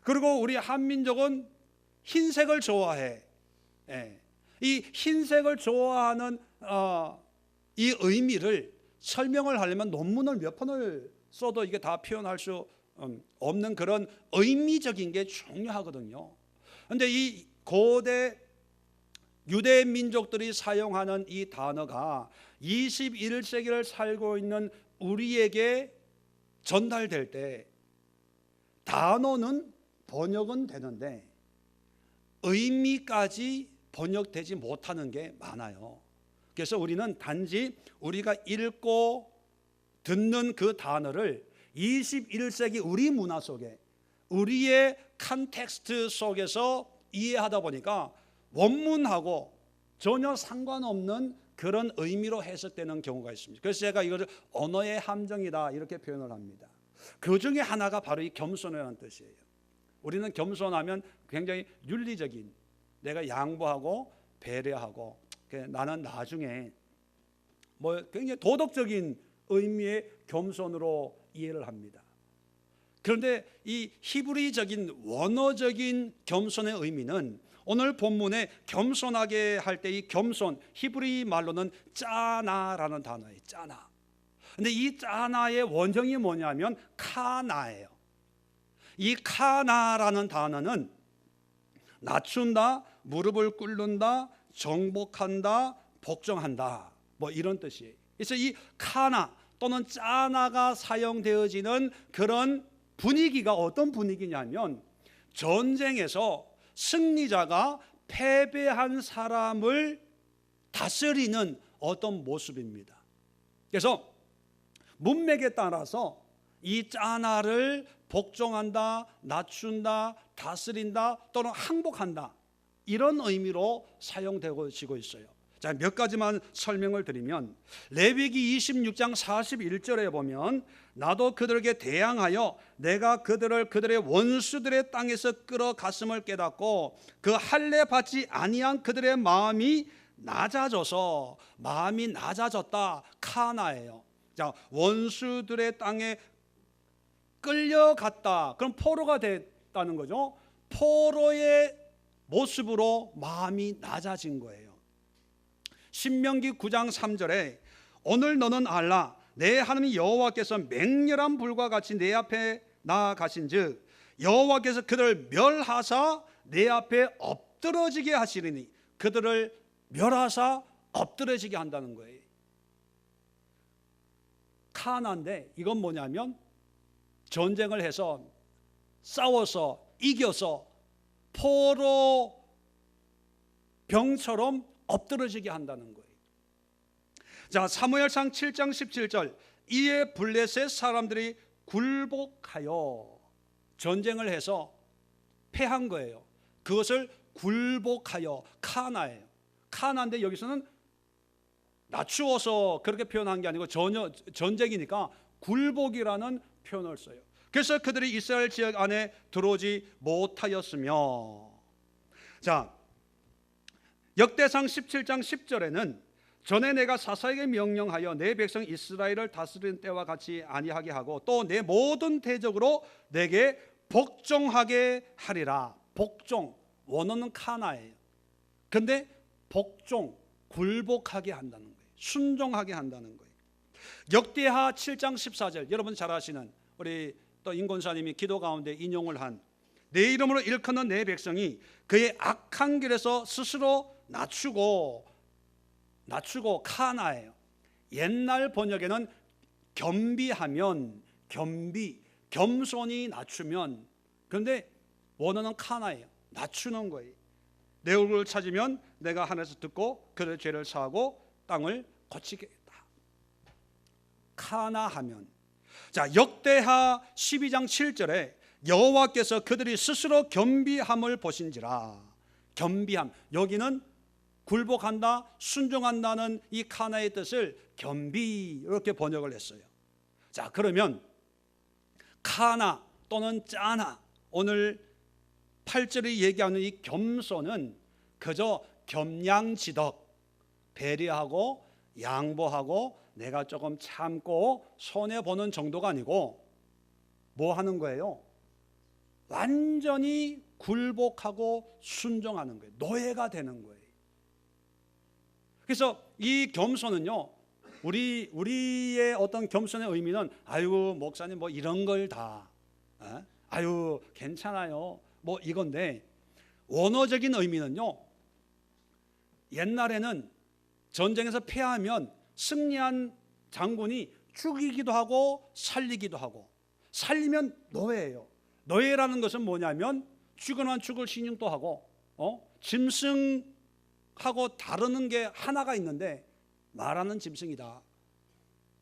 그리고 우리 한민족은 흰색을 좋아해. 이 흰색을 좋아하는 이 의미를 설명을 하려면 논문을 몇 편을 써도 이게 다 표현할 수 없는 그런 의미적인 게 중요하거든요. 그런데 이 고대 유대 민족들이 사용하는 이 단어가 21세기를 살고 있는 우리에게 전달될 때 단어는 번역은 되는데 의미까지 번역되지 못하는 게 많아요. 그래서 우리는 단지 우리가 읽고 듣는 그 단어를 21세기 우리 문화 속에, 우리의 컨텍스트 속에서 이해하다 보니까 원문하고 전혀 상관없는 그런 의미로 해석되는 경우가 있습니다. 그래서 제가 이것을 언어의 함정이다 이렇게 표현을 합니다. 그 중에 하나가 바로 이 겸손이라는 뜻이에요. 우리는 겸손하면 굉장히 윤리적인, 내가 양보하고 배려하고 나는 나중에 뭐 굉장히 도덕적인 의미의 겸손으로 이해를 합니다. 그런데 이 히브리적인 원어적인 겸손의 의미는 오늘 본문에 겸손하게 할 때 이 겸손, 히브리 말로는 짜나라는 단어예요. 짜나. 근데 이 짜나의 원형이 뭐냐면 카나예요. 이 카나라는 단어는 낮춘다, 무릎을 꿇는다, 정복한다, 복종한다, 뭐 이런 뜻이에요. 그래서 이 카나 또는 짜나가 사용되어지는 그런 분위기가 어떤 분위기냐면 전쟁에서 승리자가 패배한 사람을 다스리는 어떤 모습입니다. 그래서 문맥에 따라서 이 짜나를 복종한다, 낮춘다, 다스린다 또는 항복한다 이런 의미로 사용되고 있어요. 자, 몇 가지만 설명을 드리면 레위기 26장 41절에 보면 나도 그들에게 대항하여 내가 그들을 그들의 원수들의 땅에서 끌어갔음을 깨닫고 그 할례 받지 아니한 그들의 마음이 낮아져서 마음이 낮아졌다 카나예요. 자, 원수들의 땅에 끌려갔다. 그럼 포로가 됐다는 거죠. 포로의 모습으로 마음이 낮아진 거예요. 신명기 9장 3절에 오늘 너는 알라 내 하나님 여호와께서 맹렬한 불과 같이 내 앞에 나아가신즉 여호와께서 그들을 멸하사 내 앞에 엎드러지게 하시리니 그들을 멸하사 엎드러지게 한다는 거예요. 카나인데 이건 뭐냐면 전쟁을 해서 싸워서 이겨서 포로 병처럼 엎드러지게 한다는 거예요. 자, 사무엘상 7장 17절 이에 블레셋 사람들이 굴복하여 전쟁을 해서 패한 거예요. 그것을 굴복하여 카나예요. 카나인데 여기서는 낮추어서 그렇게 표현한 게 아니고 전혀 전쟁이니까 굴복이라는 표현을 써요. 그래서 그들이 이스라엘 지역 안에 들어오지 못하였으며, 자, 역대상 17장 10절에는 전에 내가 사사에게 명령하여 내 백성 이스라엘을 다스리는 때와 같이 아니하게 하고 또 내 모든 대적으로 내게 복종하게 하리라. 복종, 원어는 카나예요. 근데 복종, 굴복하게 한다는 거예요. 순종하게 한다는 거예요. 역대하 7장 14절 여러분 잘 아시는 우리 또 임권사님이 기도 가운데 인용을 한 내 이름으로 일컫는 내 백성이 그의 악한 길에서 스스로 낮추고 카나예요. 옛날 번역에는 겸비하면 겸손히 낮추면, 그런데 원어는 카나예요. 낮추는 거예요. 내 얼굴을 찾으면 내가 하늘에서 듣고 그들의 죄를 사하고 땅을 고치겠다. 카나하면. 자, 역대하 12장 7절에 여호와께서 그들이 스스로 겸비함을 보신지라. 겸비함, 여기는 굴복한다, 순종한다는 이 카나의 뜻을 겸비 이렇게 번역을 했어요. 자, 그러면 카나 또는 짜나, 오늘 8절이 얘기하는 이 겸손은 그저 겸양지덕, 배려하고 양보하고 내가 조금 참고 손해보는 정도가 아니고 뭐 하는 거예요? 완전히 굴복하고 순종하는 거예요. 노예가 되는 거예요. 그래서 이 겸손은요, 우리의 어떤 겸손의 의미는 아유 목사님 뭐 이런 걸 다 아유 괜찮아요 뭐 이건데, 원어적인 의미는요, 옛날에는 전쟁에서 패하면 승리한 장군이 죽이기도 하고 살리기도 하고, 살리면 노예예요. 노예라는 것은 뭐냐면 죽으면 죽을 신용도 하고 짐승하고 다루는 게 하나가 있는데 말하는 짐승이다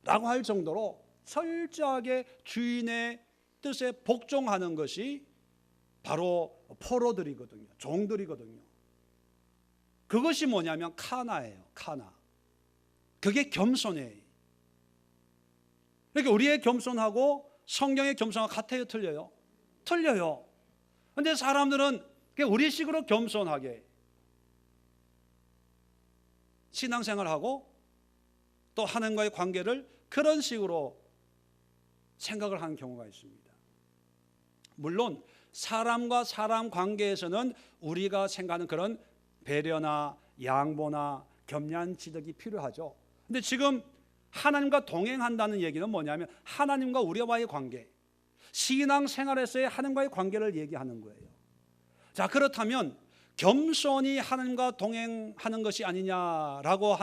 라고 할 정도로 철저하게 주인의 뜻에 복종하는 것이 바로 포로들이거든요. 종들이거든요. 그것이 뭐냐면 카나예요. 카나. 그게 겸손이에요. 그러니까 우리의 겸손하고 성경의 겸손하고 같아요, 틀려요? 틀려요. 근데 사람들은 우리식으로 겸손하게 신앙생활하고 또 하나님과의 관계를 그런 식으로 생각을 하는 경우가 있습니다. 물론 사람과 사람 관계에서는 우리가 생각하는 그런 배려나 양보나 겸손한 지덕이 필요하죠. 근데 지금 하나님과 동행한다는 얘기는 뭐냐면 하나님과 우리와의 관계, 신앙생활에서의 하나님과의 관계를 얘기하는 거예요. 자, 그렇다면 겸손이 하나님과 동행하는 것이 아니냐라고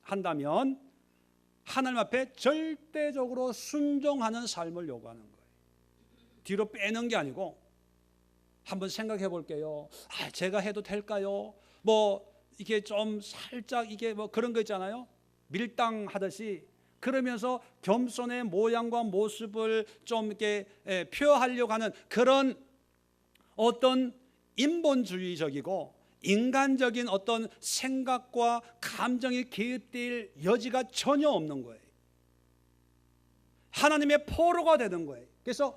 한다면 하나님 앞에 절대적으로 순종하는 삶을 요구하는 거예요. 뒤로 빼는 게 아니고 한번 생각해 볼게요. 제가 해도 될까요? 이게 좀 살짝 이게 그런 거 있잖아요. 밀당하듯이 그러면서 겸손의 모양과 모습을 좀 이렇게 표하려고 하는 그런 어떤 인본주의적이고 인간적인 어떤 생각과 감정이 개입될 여지가 전혀 없는 거예요. 하나님의 포로가 되는 거예요. 그래서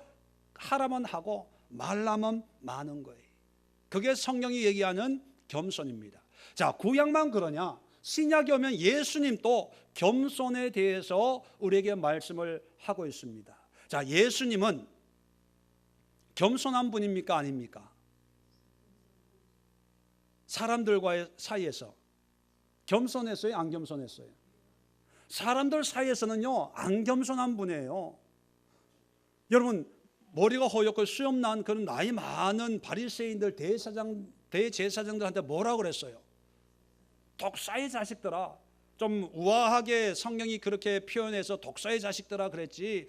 하라면 하고 말라면 마는 거예요. 그게 성경이 얘기하는 겸손입니다. 자, 구약만 그러냐? 신약에 오면 예수님도 겸손에 대해서 우리에게 말씀을 하고 있습니다. 자, 예수님은 겸손한 분입니까? 아닙니까? 사람들과의 사이에서 겸손했어요? 안 겸손했어요? 사람들 사이에서는요, 안 겸손한 분이에요. 여러분, 머리가 허옇고 수염 난 그런 나이 많은 바리새인들 대제사장들한테 뭐라고 그랬어요? 독사의 자식들아. 좀 우아하게 성경이 그렇게 표현해서 독사의 자식들아 그랬지,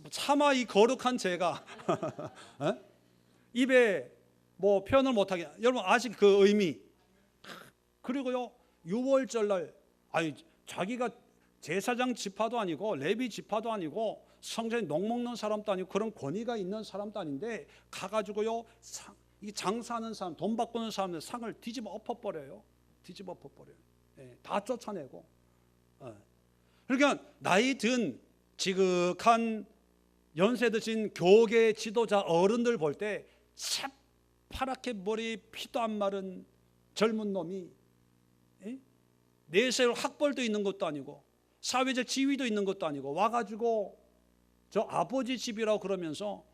차마 이 거룩한 죄가 입에 표현을 못하게. 여러분 아직 그 의미. 그리고요, 유월절날 자기가 제사장 지파도 아니고 레위 지파도 아니고 성전에 녹 먹는 사람도 아니고 그런 권위가 있는 사람도 아닌데 가가지고요, 이 장사하는 사람, 돈 바꾸는 사람들 상을 뒤집어 엎어버려요. 다 쫓아내고. 그러니까 나이 든 지극한 연세 드신 교계 지도자 어른들 볼 때 새파랗게 머리 피도 안 마른 젊은 놈이 내세울 학벌도 있는 것도 아니고 사회적 지위도 있는 것도 아니고 와가지고 저 아버지 집이라고 그러면서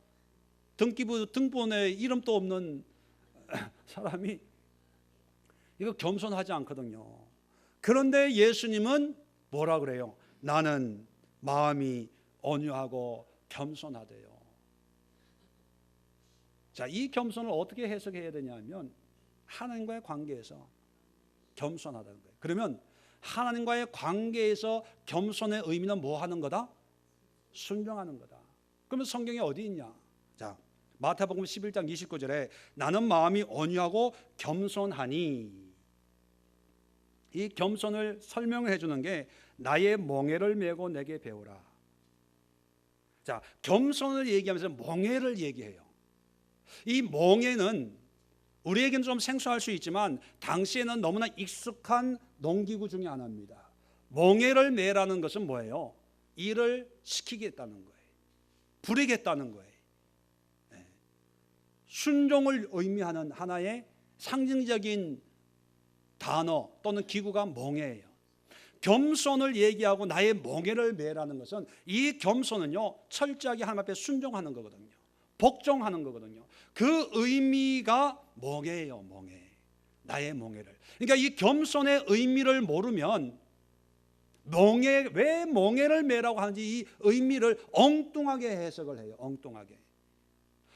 등본에 이름도 없는 사람이 이거 겸손하지 않거든요. 그런데 예수님은 뭐라 그래요? 나는 마음이 온유하고 겸손하대요. 자, 이 겸손을 어떻게 해석해야 되냐면 하나님과의 관계에서 겸손하다는 거예요. 그러면 하나님과의 관계에서 겸손의 의미는 뭐 하는 거다? 순종하는 거다. 그러면 성경에 어디 있냐? 자, 마태복음 11장 29절에 나는 마음이 온유하고 겸손하니, 이 겸손을 설명을 해주는 게 나의 멍에를 메고 내게 배우라. 자, 겸손을 얘기하면서 멍에를 얘기해요. 이 멍에는 우리에게는 좀 생소할 수 있지만 당시에는 너무나 익숙한 농기구 중에 하나입니다. 멍에를 매라는 것은 뭐예요? 일을 시키겠다는 거예요. 부리겠다는 거예요. 순종을 의미하는 하나의 상징적인 단어 또는 기구가 멍에예요. 겸손을 얘기하고 나의 멍에를 매라는 것은, 이 겸손은요 철저하게 하나님 앞에 순종하는 거거든요. 복종하는 거거든요. 그 의미가 멍에예요. 멍에. 나의 멍에를. 그러니까 이 겸손의 의미를 모르면 왜 멍에를 매라고 하는지 이 의미를 엉뚱하게 해석을 해요. 엉뚱하게.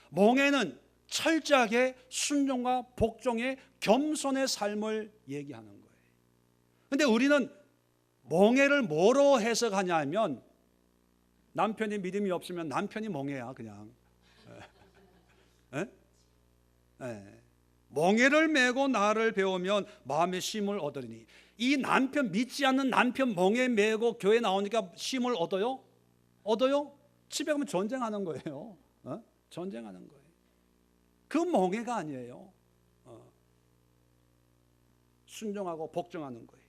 멍에는 철저하게 순종과 복종의 겸손의 삶을 얘기하는 거예요. 그런데 우리는 멍에를 뭐로 해석하냐 하면 남편이 믿음이 없으면 남편이 멍에야 그냥. 멍에를 메고 나를 배우면 마음의 쉼을 얻으리니. 이 남편, 믿지 않는 남편 멍에 메고 교회 나오니까 쉼을 얻어요? 얻어요? 집에 가면 전쟁하는 거예요. 전쟁하는 거예요. 그 멍해가 아니에요. 순종하고 복종하는 거예요.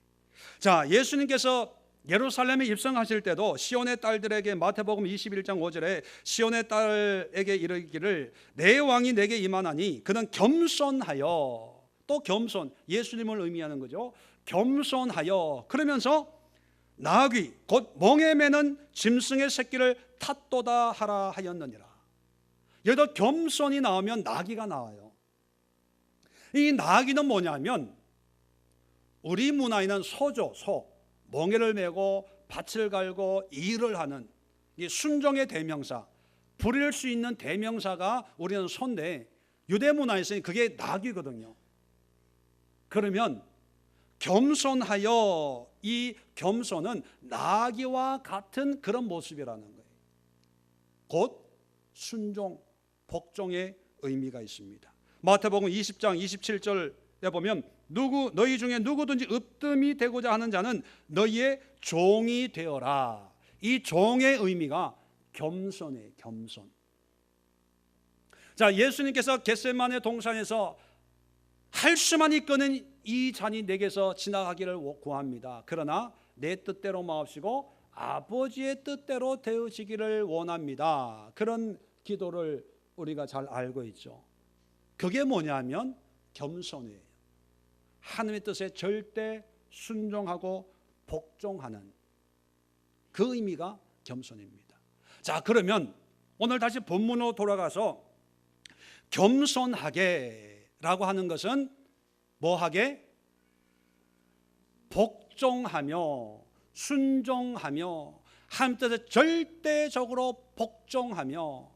자, 예수님께서 예루살렘에 입성하실 때도 시온의 딸들에게 마태복음 21장 5절에 시온의 딸에게 이르기를 내 왕이 내게 임하나니 그는 겸손하여, 또 겸손, 예수님을 의미하는 거죠. 겸손하여, 그러면서 나귀 곧 멍에 매는 짐승의 새끼를 탓도다 하라 하였느니라. 여기다 겸손이 나오면 나귀가 나와요. 이 나귀는 뭐냐면 우리 문화에는 소죠. 소, 멍에를 메고 밭을 갈고 일을 하는 이 순종의 대명사, 부릴 수 있는 대명사가 우리는 소인데 유대 문화에서는 그게 나귀거든요. 그러면 겸손하여, 이 겸손은 나귀와 같은 그런 모습이라는 거예요. 곧 순종, 복종의 의미가 있습니다. 마태복음 20장 27절에 보면 너희 중에 누구든지 으뜸이 되고자 하는 자는 너희의 종이 되어라. 이 종의 의미가 겸손이에요. 겸손. 자, 예수님께서 겟세마네 동산에서 할 수만 있거든 이 잔이 내게서 지나가기를 구합니다. 그러나 내 뜻대로 마옵시고 아버지의 뜻대로 되어지기를 원합니다. 그런 기도를 우리가 잘 알고 있죠. 그게 뭐냐면 겸손이에요. 하나님의 뜻에 절대 순종하고 복종하는 그 의미가 겸손입니다. 자, 그러면 오늘 다시 본문으로 돌아가서 겸손하게라고 하는 것은 뭐하게? 복종하며 순종하며 하나님 뜻에 절대적으로 복종하며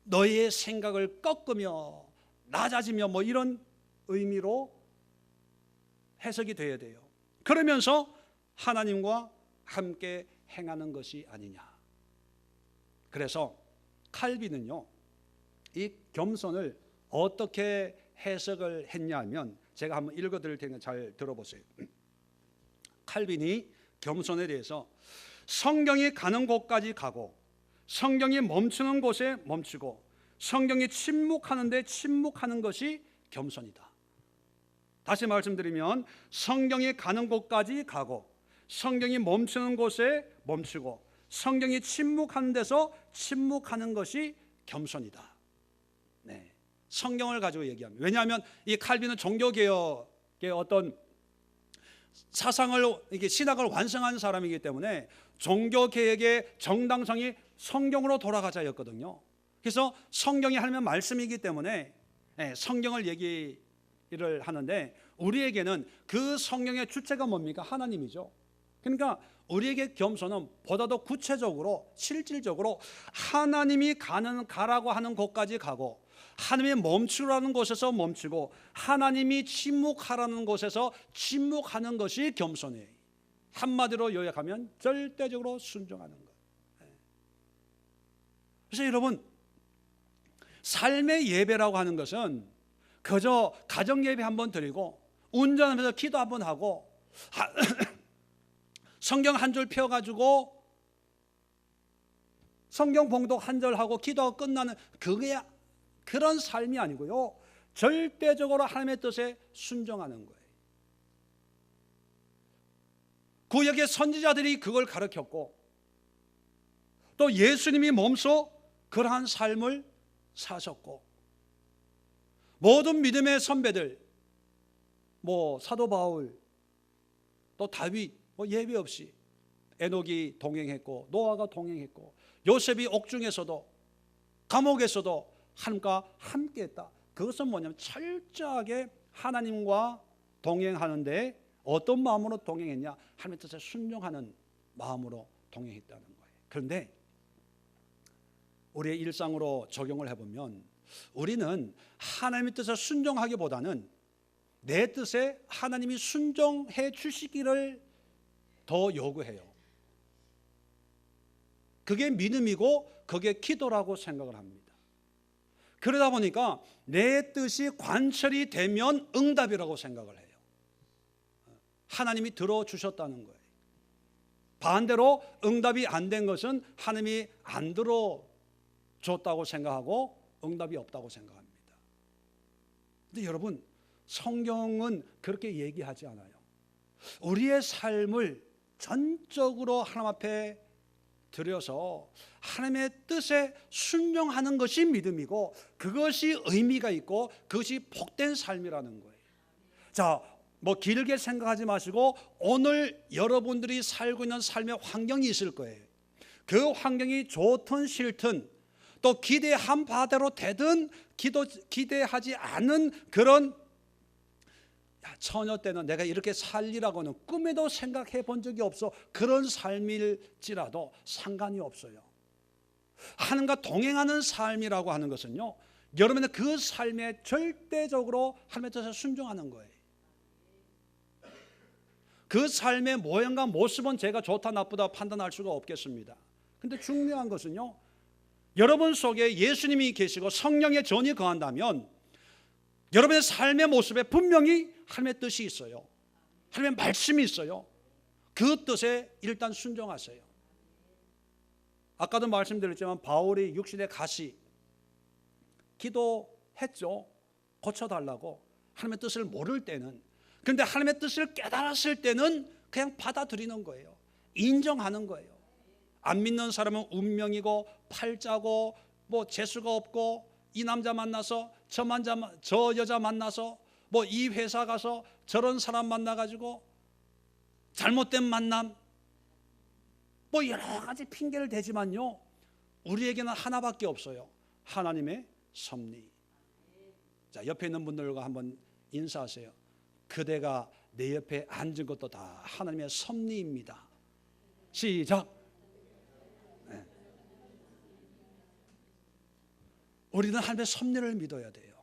너희의 생각을 꺾으며 낮아지며 뭐 이런 의미로 해석이 돼야 돼요. 그러면서 하나님과 함께 행하는 것이 아니냐. 그래서 칼빈은요, 이 겸손을 어떻게 해석을 했냐면 제가 한번 읽어드릴 테니까 잘 들어보세요. 칼빈이 겸손에 대해서 성경이 가는 곳까지 가고 성경이 멈추는 곳에 멈추고 성경이 침묵하는데 침묵하는 것이 겸손이다. 다시 말씀드리면 성경이 가는 곳까지 가고 성경이 멈추는 곳에 멈추고 성경이 침묵하는 데서 침묵하는 것이 겸손이다. 네, 성경을 가지고 얘기합니다. 왜냐하면 이 칼빈은 종교개혁의 어떤 사상을, 이게 신학을 완성한 사람이기 때문에 종교개혁의 정당성이 성경으로 돌아가자였거든요. 그래서 성경이 하나님의 말씀이기 때문에 성경을 얘기를 하는데 우리에게는 그 성경의 주체가 뭡니까? 하나님이죠. 그러니까 우리에게 겸손은 보다 더 구체적으로 실질적으로 하나님이 가라고 하는 곳까지 가고 하나님이 멈추라는 곳에서 멈추고 하나님이 침묵하라는 곳에서 침묵하는 것이 겸손이에요. 한마디로 요약하면 절대적으로 순종하는 것. 그래서 여러분, 삶의 예배라고 하는 것은 그저 가정 예배 한번 드리고 운전하면서 기도 한번 하고 성경 한 줄 펴가지고 성경 봉독 한 절 하고 기도하고 끝나는 그게 그런 삶이 아니고요, 절대적으로 하나님의 뜻에 순종하는 거예요. 구약의 선지자들이 그걸 가르쳤고 또 예수님이 몸소 그러한 삶을 사셨고 모든 믿음의 선배들, 뭐 사도 바울, 또 다윗, 뭐 예외 없이 에녹이 동행했고 노아가 동행했고 요셉이 옥중에서도 감옥에서도 하나님과 함께했다. 그것은 뭐냐면 철저하게 하나님과 동행하는데 어떤 마음으로 동행했냐? 하나님의 뜻에 순종하는 마음으로 동행했다는 거예요. 그런데 우리의 일상으로 적용을 해보면 우리는 하나님의 뜻에 순종하기보다는 내 뜻에 하나님이 순종해 주시기를 더 요구해요. 그게 믿음이고 그게 기도라고 생각을 합니다. 그러다 보니까 내 뜻이 관철이 되면 응답이라고 생각을 해요. 하나님이 들어주셨다는 거예요. 반대로 응답이 안 된 것은 하나님이 안 들어줬다고 생각하고 응답이 없다고 생각합니다. 근데 여러분, 성경은 그렇게 얘기하지 않아요. 우리의 삶을 전적으로 하나님 앞에 들여서 하나님의 뜻에 순종하는 것이 믿음이고, 그것이 의미가 있고, 그것이 복된 삶이라는 거예요. 자, 뭐 길게 생각하지 마시고, 오늘 여러분들이 살고 있는 삶의 환경이 있을 거예요. 그 환경이 좋든 싫든, 또 기대한 바대로 되든 기대하지 않은 그런, 처녀 때는 내가 이렇게 살리라고는 꿈에도 생각해 본 적이 없어, 그런 삶일지라도 상관이 없어요. 하나님과 동행하는 삶이라고 하는 것은요, 여러분의 그 삶에 절대적으로 하나님의 뜻에 순종하는 거예요. 그 삶의 모양과 모습은 제가 좋다 나쁘다 판단할 수가 없겠습니다. 근데 중요한 것은요, 여러분 속에 예수님이 계시고 성령의 전이 거한다면 여러분의 삶의 모습에 분명히 하나님의 뜻이 있어요. 하나님의 말씀이 있어요. 그 뜻에 일단 순종하세요. 아까도 말씀드렸지만 바울이 육신의 가시 기도했죠. 고쳐달라고. 하나님의 뜻을 모를 때는. 그런데 하나님의 뜻을 깨달았을 때는 그냥 받아들이는 거예요. 인정하는 거예요. 안 믿는 사람은 운명이고 팔자고 뭐 재수가 없고, 이 남자 만나서 저 여자 만나서 뭐 이 회사 가서 저런 사람 만나가지고 잘못된 만남, 뭐 여러 가지 핑계를 대지만요, 우리에게는 하나밖에 없어요. 하나님의 섭리. 자, 옆에 있는 분들과 한번 인사하세요. 그대가 내 옆에 앉은 것도 다 하나님의 섭리입니다. 시작. 네. 우리는 하나님의 섭리를 믿어야 돼요.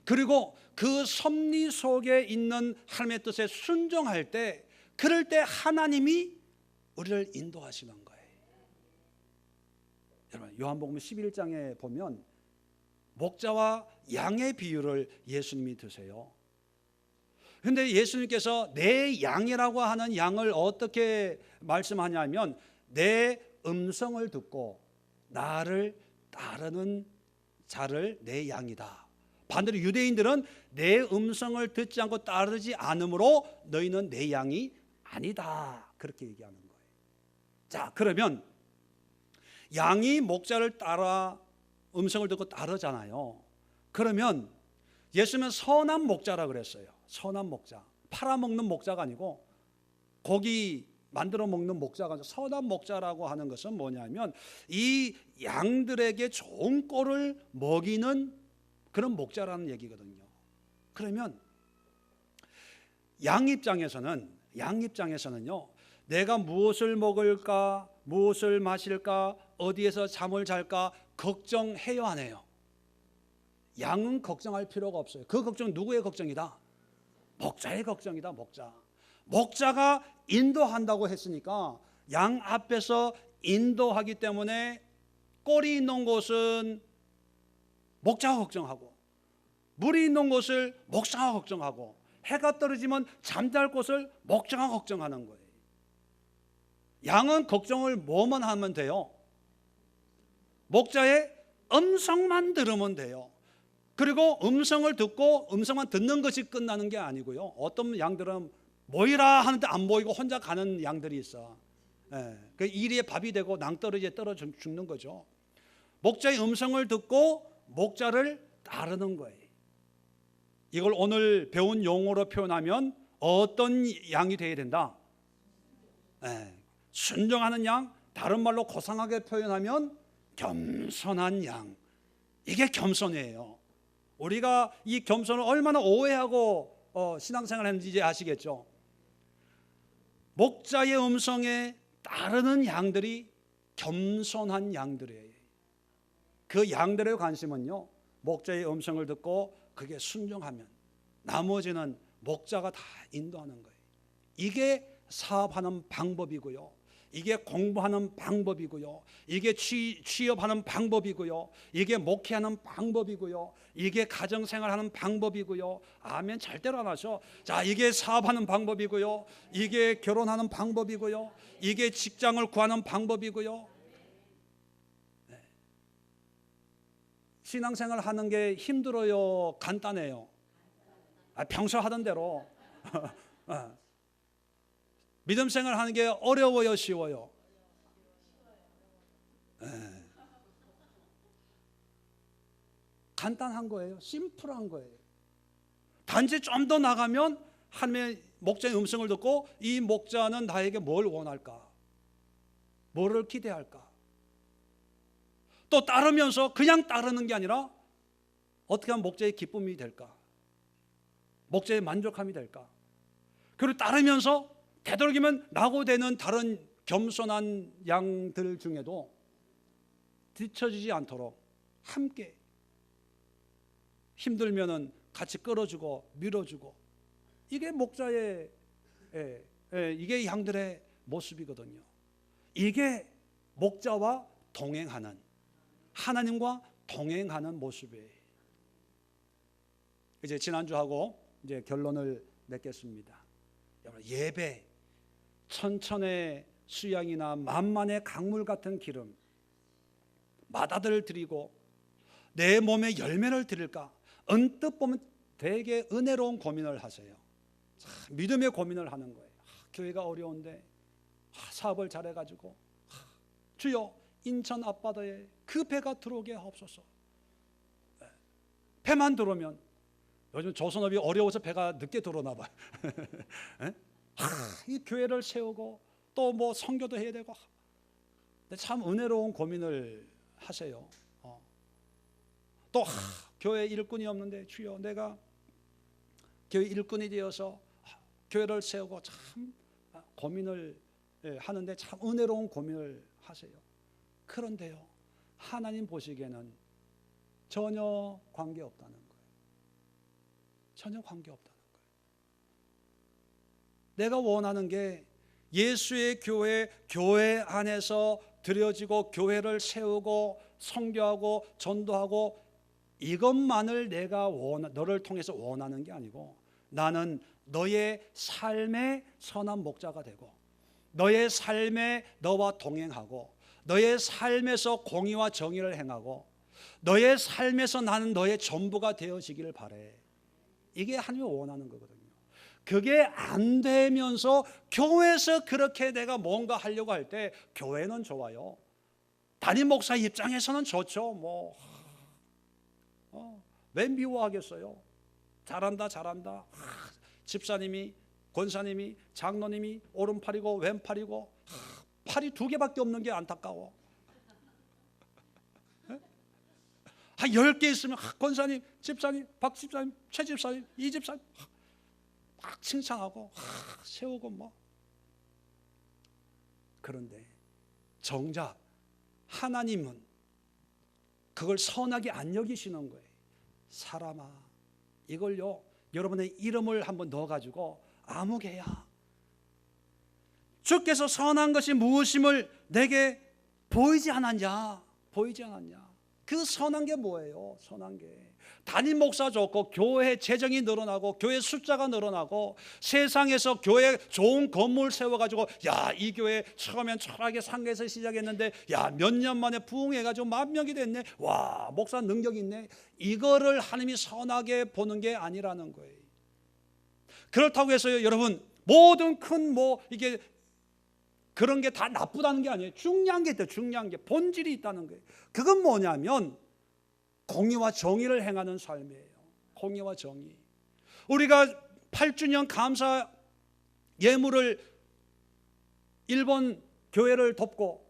그리고 그 섭리 속에 있는 하나님의 뜻에 순종할 때, 그럴 때 하나님이 우리를 인도하시는 거예요. 여러분, 요한복음 11장에 보면 목자와 양의 비유를 예수님이 드세요. 그런데 예수님께서 내 양이라고 하는 양을 어떻게 말씀하냐면, 내 음성을 듣고 나를 따르는 자를 내 양이다. 반대로 유대인들은 내 음성을 듣지 않고 따르지 않으므로 너희는 내 양이 아니다, 그렇게 얘기하는 거예요. 자, 그러면 양이 목자를 따라 음성을 듣고 따르잖아요. 그러면 예수님은 선한 목자라 그랬어요. 선한 목자, 팔아먹는 목자가 아니고, 고기 만들어 먹는 목자가 아니고, 선한 목자라고 하는 것은 뭐냐면 이 양들에게 좋은 꼴을 먹이는 그런 목자라는 얘기거든요. 그러면 양 입장에서는요, 내가 무엇을 먹을까, 무엇을 마실까, 어디에서 잠을 잘까 걱정해요, 안 해요? 양은 걱정할 필요가 없어요. 그 걱정은 누구의 걱정이다? 목자의 걱정이다. 목자가 인도한다고 했으니까 양 앞에서 인도하기 때문에 꼴이 있는 곳은 목자가 걱정하고, 물이 있는 곳을 목자가 걱정하고, 해가 떨어지면 잠잘 곳을 목자가 걱정하는 거예요. 양은 걱정을 뭐만 하면 돼요? 목자의 음성만 들으면 돼요. 그리고 음성을 듣고 음성만 듣는 것이 끝나는 게 아니고요. 어떤 양들은 모이라 하는데 안 모이고 혼자 가는 양들이 있어. 그 이리에 밥이 되고 낭떠러지에 떨어져 죽는 거죠. 목자의 음성을 듣고 목자를 따르는 거예요. 이걸 오늘 배운 용어로 표현하면 어떤 양이 되어야 된다? 순종하는 양, 다른 말로 고상하게 표현하면 겸손한 양. 이게 겸손이에요. 우리가 이 겸손을 얼마나 오해하고 신앙생활을 했는지 이제 아시겠죠? 목자의 음성에 따르는 양들이 겸손한 양들이에요. 그 양들의 관심은요, 목자의 음성을 듣고 그게 순종하면 나머지는 목자가 다 인도하는 거예요. 이게 사업하는 방법이고요, 이게 공부하는 방법이고요, 이게 취업하는 방법이고요, 이게 목회하는 방법이고요, 이게 가정생활하는 방법이고요. 아멘, 절대로 안 하셔. 자, 이게 사업하는 방법이고요, 이게 결혼하는 방법이고요, 이게 직장을 구하는 방법이고요. 신앙생활 하는 게 힘들어요? 간단해요? 평소 하던 대로. 믿음 생활 하는 게 어려워요? 쉬워요? 간단한 거예요. 심플한 거예요. 단지 좀 더 나가면 하나님의 목자의 음성을 듣고 이 목자는 나에게 뭘 원할까? 뭐를 기대할까? 또 따르면서 그냥 따르는 게 아니라 어떻게 하면 목자의 기쁨이 될까? 목자의 만족함이 될까? 그리고 따르면서 되도록이면 낙오되는 다른 겸손한 양들 중에도 뒤처지지 않도록 함께 힘들면은 같이 끌어주고 밀어주고, 이게 목자의 이게 양들의 모습이거든요. 이게 목자와 동행하는, 하나님과 동행하는 모습이에요. 이제 지난주하고 이제 결론을 맺겠습니다. 여러분, 예배, 천천의 수양이나 만만의 강물 같은 기름, 마다들을 드리고 내 몸에 열매를 드릴까? 언뜻 보면 되게 은혜로운 고민을 하세요. 믿음의 고민을 하는 거예요. 교회가 어려운데 사업을 잘해가지고 주여 인천 앞바다에 그 배가 들어오게 하옵소서. 배만 들어오면, 요즘 조선업이 어려워서 배가 늦게 들어오나 봐요. 이 교회를 세우고 또 뭐 선교도 해야 되고, 근데 참 은혜로운 고민을 하세요. 또 교회 일꾼이 없는데 주여 내가 교회 일꾼이 되어서 교회를 세우고, 참 고민을 하는데 참 은혜로운 고민을 하세요. 그런데요, 하나님 보시기에는 전혀 관계없다는 거예요. 전혀 관계없다는 거예요. 내가 원하는 게 예수의 교회 안에서 드려지고 교회를 세우고 선교하고 전도하고, 이것만을 내가 너를 통해서 원하는 게 아니고, 나는 너의 삶의 선한 목자가 되고, 너의 삶에 너와 동행하고, 너의 삶에서 공의와 정의를 행하고, 너의 삶에서 나는 너의 전부가 되어지기를 바래. 이게 하나님이 원하는 거거든요. 그게 안 되면서 교회에서 그렇게 내가 뭔가 하려고 할 때, 교회는 좋아요. 담임 목사 입장에서는 좋죠. 왜 미워하겠어요? 잘한다. 집사님이, 권사님이, 장로님이 오른팔이고 왼팔이고, 팔이 2개밖에 없는 게 안타까워. 한 10개 있으면 권사님, 집사님, 박 집사님, 최 집사님, 이 집사님 막 칭찬하고 세우고 뭐. 그런데 정작 하나님은 그걸 선하게 안 여기시는 거예요. 사람아, 이걸요, 여러분의 이름을 한번 넣어가지고 아무개야, 주께서 선한 것이 무엇임을 내게 보이지 않았냐? 그 선한 게 뭐예요? 선한 게 담임 목사 좋고 교회 재정이 늘어나고 교회 숫자가 늘어나고, 세상에서 교회 좋은 건물 세워가지고, 야, 이 교회 처음엔 철학의 상계에서 시작했는데 야, 몇 년 만에 부흥해가지고 10,000명이 됐네. 와, 목사 능력 있네. 이거를 하나님이 선하게 보는 게 아니라는 거예요. 그렇다고 해서요, 여러분, 모든 큰 이게 그런 게 다 나쁘다는 게 아니에요. 중요한 게 있다. 중요한 게 본질이 있다는 거예요. 그건 뭐냐면 공의와 정의를 행하는 삶이에요. 공의와 정의. 우리가 8주년 감사 예물을 일본 교회를 돕고,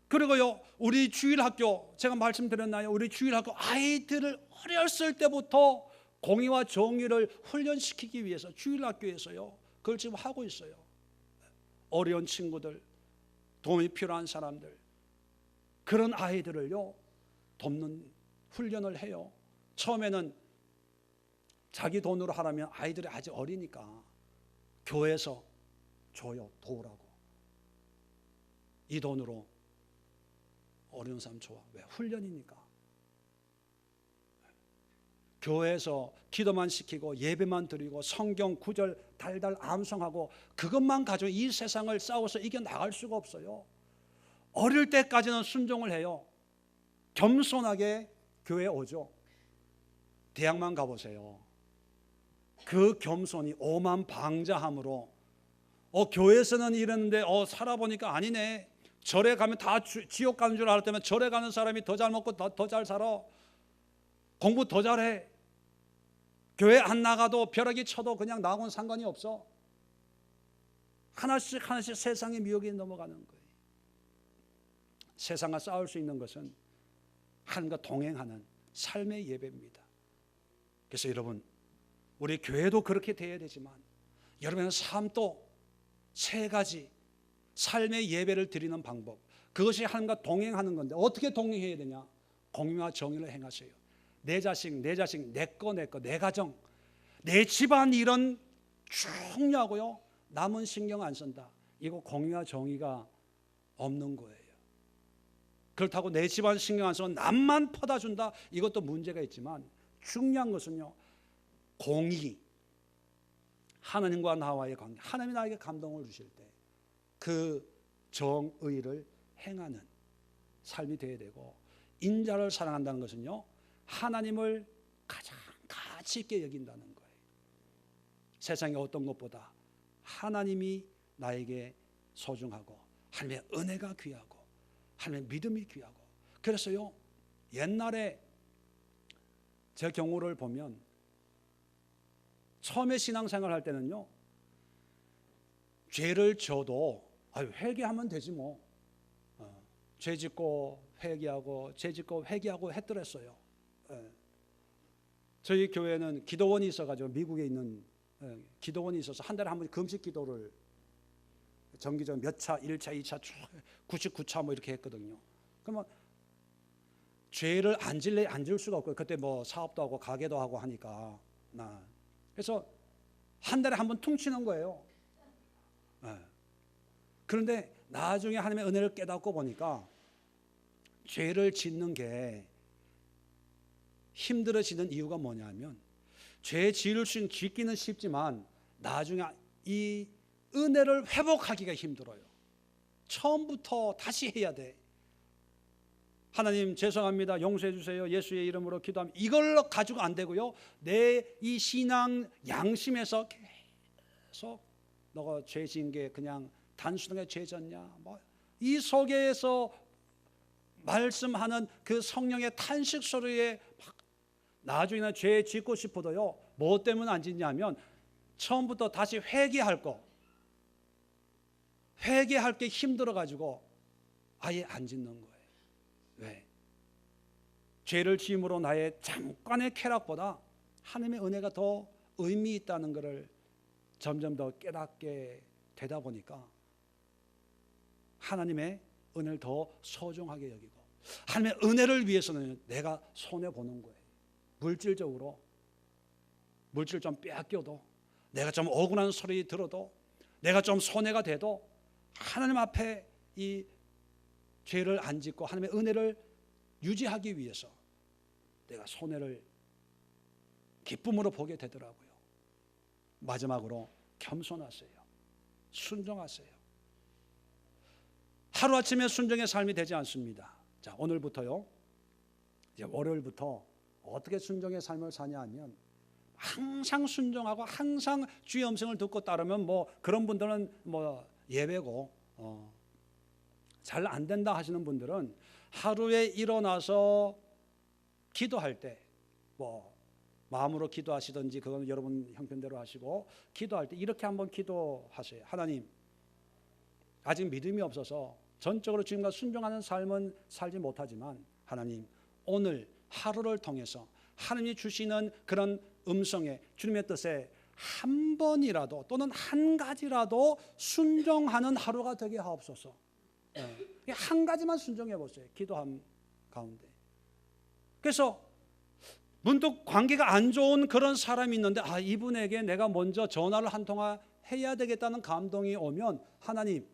그리고요, 우리 주일학교, 제가 말씀드렸나요? 우리 주일학교 아이들을 어렸을 때부터 공의와 정의를 훈련시키기 위해서 주일학교에서요, 그걸 지금 하고 있어요. 어려운 친구들, 도움이 필요한 사람들, 그런 아이들을요 돕는 훈련을 해요. 처음에는 자기 돈으로 하라면 아이들이 아직 어리니까 교회에서 줘요, 도우라고. 이 돈으로 어려운 사람 좋아. 왜? 훈련이니까. 교회에서 기도만 시키고 예배만 드리고 성경 구절 달달 암송하고, 그것만 가지고 이 세상을 싸워서 이겨나갈 수가 없어요. 어릴 때까지는 순종을 해요. 겸손하게 교회 오죠. 대학만 가보세요. 그 겸손이 오만방자함으로 교회에서는 이랬는데 살아보니까 아니네. 절에 가면 다 지옥 가는 줄 알았다면 절에 가는 사람이 더 잘 먹고 더 잘 살아. 공부 더 잘해. 교회 안 나가도 벼락이 쳐도 그냥 나하고는 상관이 없어. 하나씩 하나씩 세상의 미혹에 넘어가는 거예요. 세상과 싸울 수 있는 것은 하나님과 동행하는 삶의 예배입니다. 그래서 여러분, 우리 교회도 그렇게 돼야 되지만 여러분의 삶도 세 가지 삶의 예배를 드리는 방법, 그것이 하나님과 동행하는 건데 어떻게 동행해야 되냐? 공의와 정의를 행하세요. 내 자식, 내 거, 내 가정, 내 집안 일은 중요하고요. 남은 신경 안 쓴다. 이거 공의와 정의가 없는 거예요. 그렇다고 내 집안 신경 안 쓰고 남만 퍼다 준다. 이것도 문제가 있지만 중요한 것은요, 공의, 하나님과 나와의 관계, 하나님이 나에게 감동을 주실 때 그 정의를 행하는 삶이 되어야 되고, 인자를 사랑한다는 것은요, 하나님을 가장 가치 있게 여긴다는 거예요. 세상의 어떤 것보다 하나님이 나에게 소중하고 하나님의 은혜가 귀하고 하나님의 믿음이 귀하고, 그래서요, 옛날에 제 경우를 보면 처음에 신앙생활 할 때는요, 죄를 져도 회개하면 되지 뭐, 죄 짓고 회개하고 죄 짓고 회개하고 했더랬어요. 저희 교회는 기도원이 있어가지고, 미국에 있는 기도원이 있어서 한 달에 한 번 금식 기도를 정기적으로 몇 차, 1차, 2차, 99차 뭐 이렇게 했거든요. 그러면 죄를 안 질 수가 없고, 그때 뭐 사업도 하고 가게도 하고 하니까, 그래서 한 달에 한 번 퉁치는 거예요. 그런데 나중에 하나님의 은혜를 깨닫고 보니까 죄를 짓는 게 힘들어지는 이유가 뭐냐면, 죄 지을 수 있는 짓기는 쉽지만 나중에 이 은혜를 회복하기가 힘들어요. 처음부터 다시 해야 돼. 하나님 죄송합니다, 용서해 주세요, 예수의 이름으로 기도합니다, 이걸로 가지고 안 되고요, 내 이 신앙 양심에서 계속 너가 죄 지은 게 그냥 단순하게 죄 졌냐, 뭐 이 속에서 말씀하는 그 성령의 탄식 소리에 나중에는 죄 짓고 싶어도요, 뭐 때문에 안 짓냐면 처음부터 다시 회개할 게 힘들어가지고 아예 안 짓는 거예요. 왜? 죄를 지음으로 나의 잠깐의 쾌락보다 하나님의 은혜가 더 의미 있다는 것을 점점 더 깨닫게 되다 보니까 하나님의 은혜를 더 소중하게 여기고, 하나님의 은혜를 위해서는 내가 손해보는 거예요. 물질 좀 빼앗겨도, 내가 좀 억울한 소리 들어도, 내가 좀 손해가 돼도 하나님 앞에 이 죄를 안 짓고 하나님의 은혜를 유지하기 위해서 내가 손해를 기쁨으로 보게 되더라고요. 마지막으로 겸손하세요. 순종하세요. 하루아침에 순종의 삶이 되지 않습니다. 자, 오늘부터요, 이제 월요일부터 어떻게 순종의 삶을 사냐 하면, 항상 순종하고 항상 주의 음성을 듣고 따르면 뭐 그런 분들은 뭐 예배고, 잘 안 된다 하시는 분들은 하루에 일어나서 기도할 때, 뭐 마음으로 기도하시든지 그건 여러분 형편대로 하시고, 기도할 때 이렇게 한번 기도하세요. 하나님, 아직 믿음이 없어서 전적으로 주님과 순종하는 삶은 살지 못하지만, 하나님, 오늘 하루를 통해서 하나님이 주시는 그런 음성에, 주님의 뜻에 한 번이라도 또는 한 가지라도 순종하는 하루가 되게 하옵소서. 한 가지만 순종해 보세요. 기도함 가운데. 그래서 문득 관계가 안 좋은 그런 사람이 있는데, 이분에게 내가 먼저 전화를 한 통화 해야 되겠다는 감동이 오면, 하나님,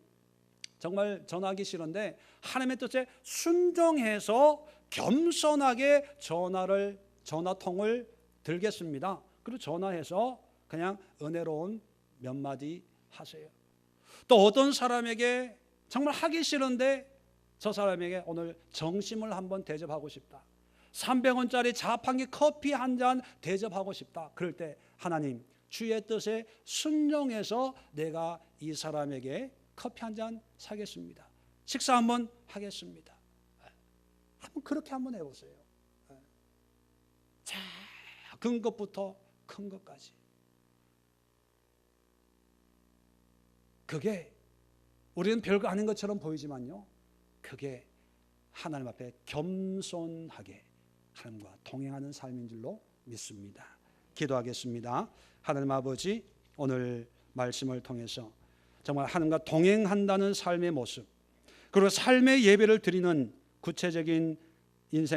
정말 전화하기 싫은데 하나님의 뜻에 순종해서 겸손하게 전화통을 들겠습니다. 그리고 전화해서 그냥 은혜로운 몇 마디 하세요. 또 어떤 사람에게 정말 하기 싫은데 저 사람에게 오늘 정심을 한번 대접하고 싶다. 300원짜리 자판기 커피 한 잔 대접하고 싶다. 그럴 때 하나님 주의 뜻에 순종해서 내가 이 사람에게 커피 한 잔 사겠습니다. 식사 한번 하겠습니다. 한번 그렇게 한번 해보세요. 작은 것부터 큰 것까지. 그게 우리는 별거 아닌 것처럼 보이지만요, 그게 하나님 앞에 겸손하게 하나님과 동행하는 삶인 줄로 믿습니다. 기도하겠습니다. 하나님 아버지, 오늘 말씀을 통해서 정말 하나님과 동행한다는 삶의 모습, 그리고 삶의 예배를 드리는 구체적인 인생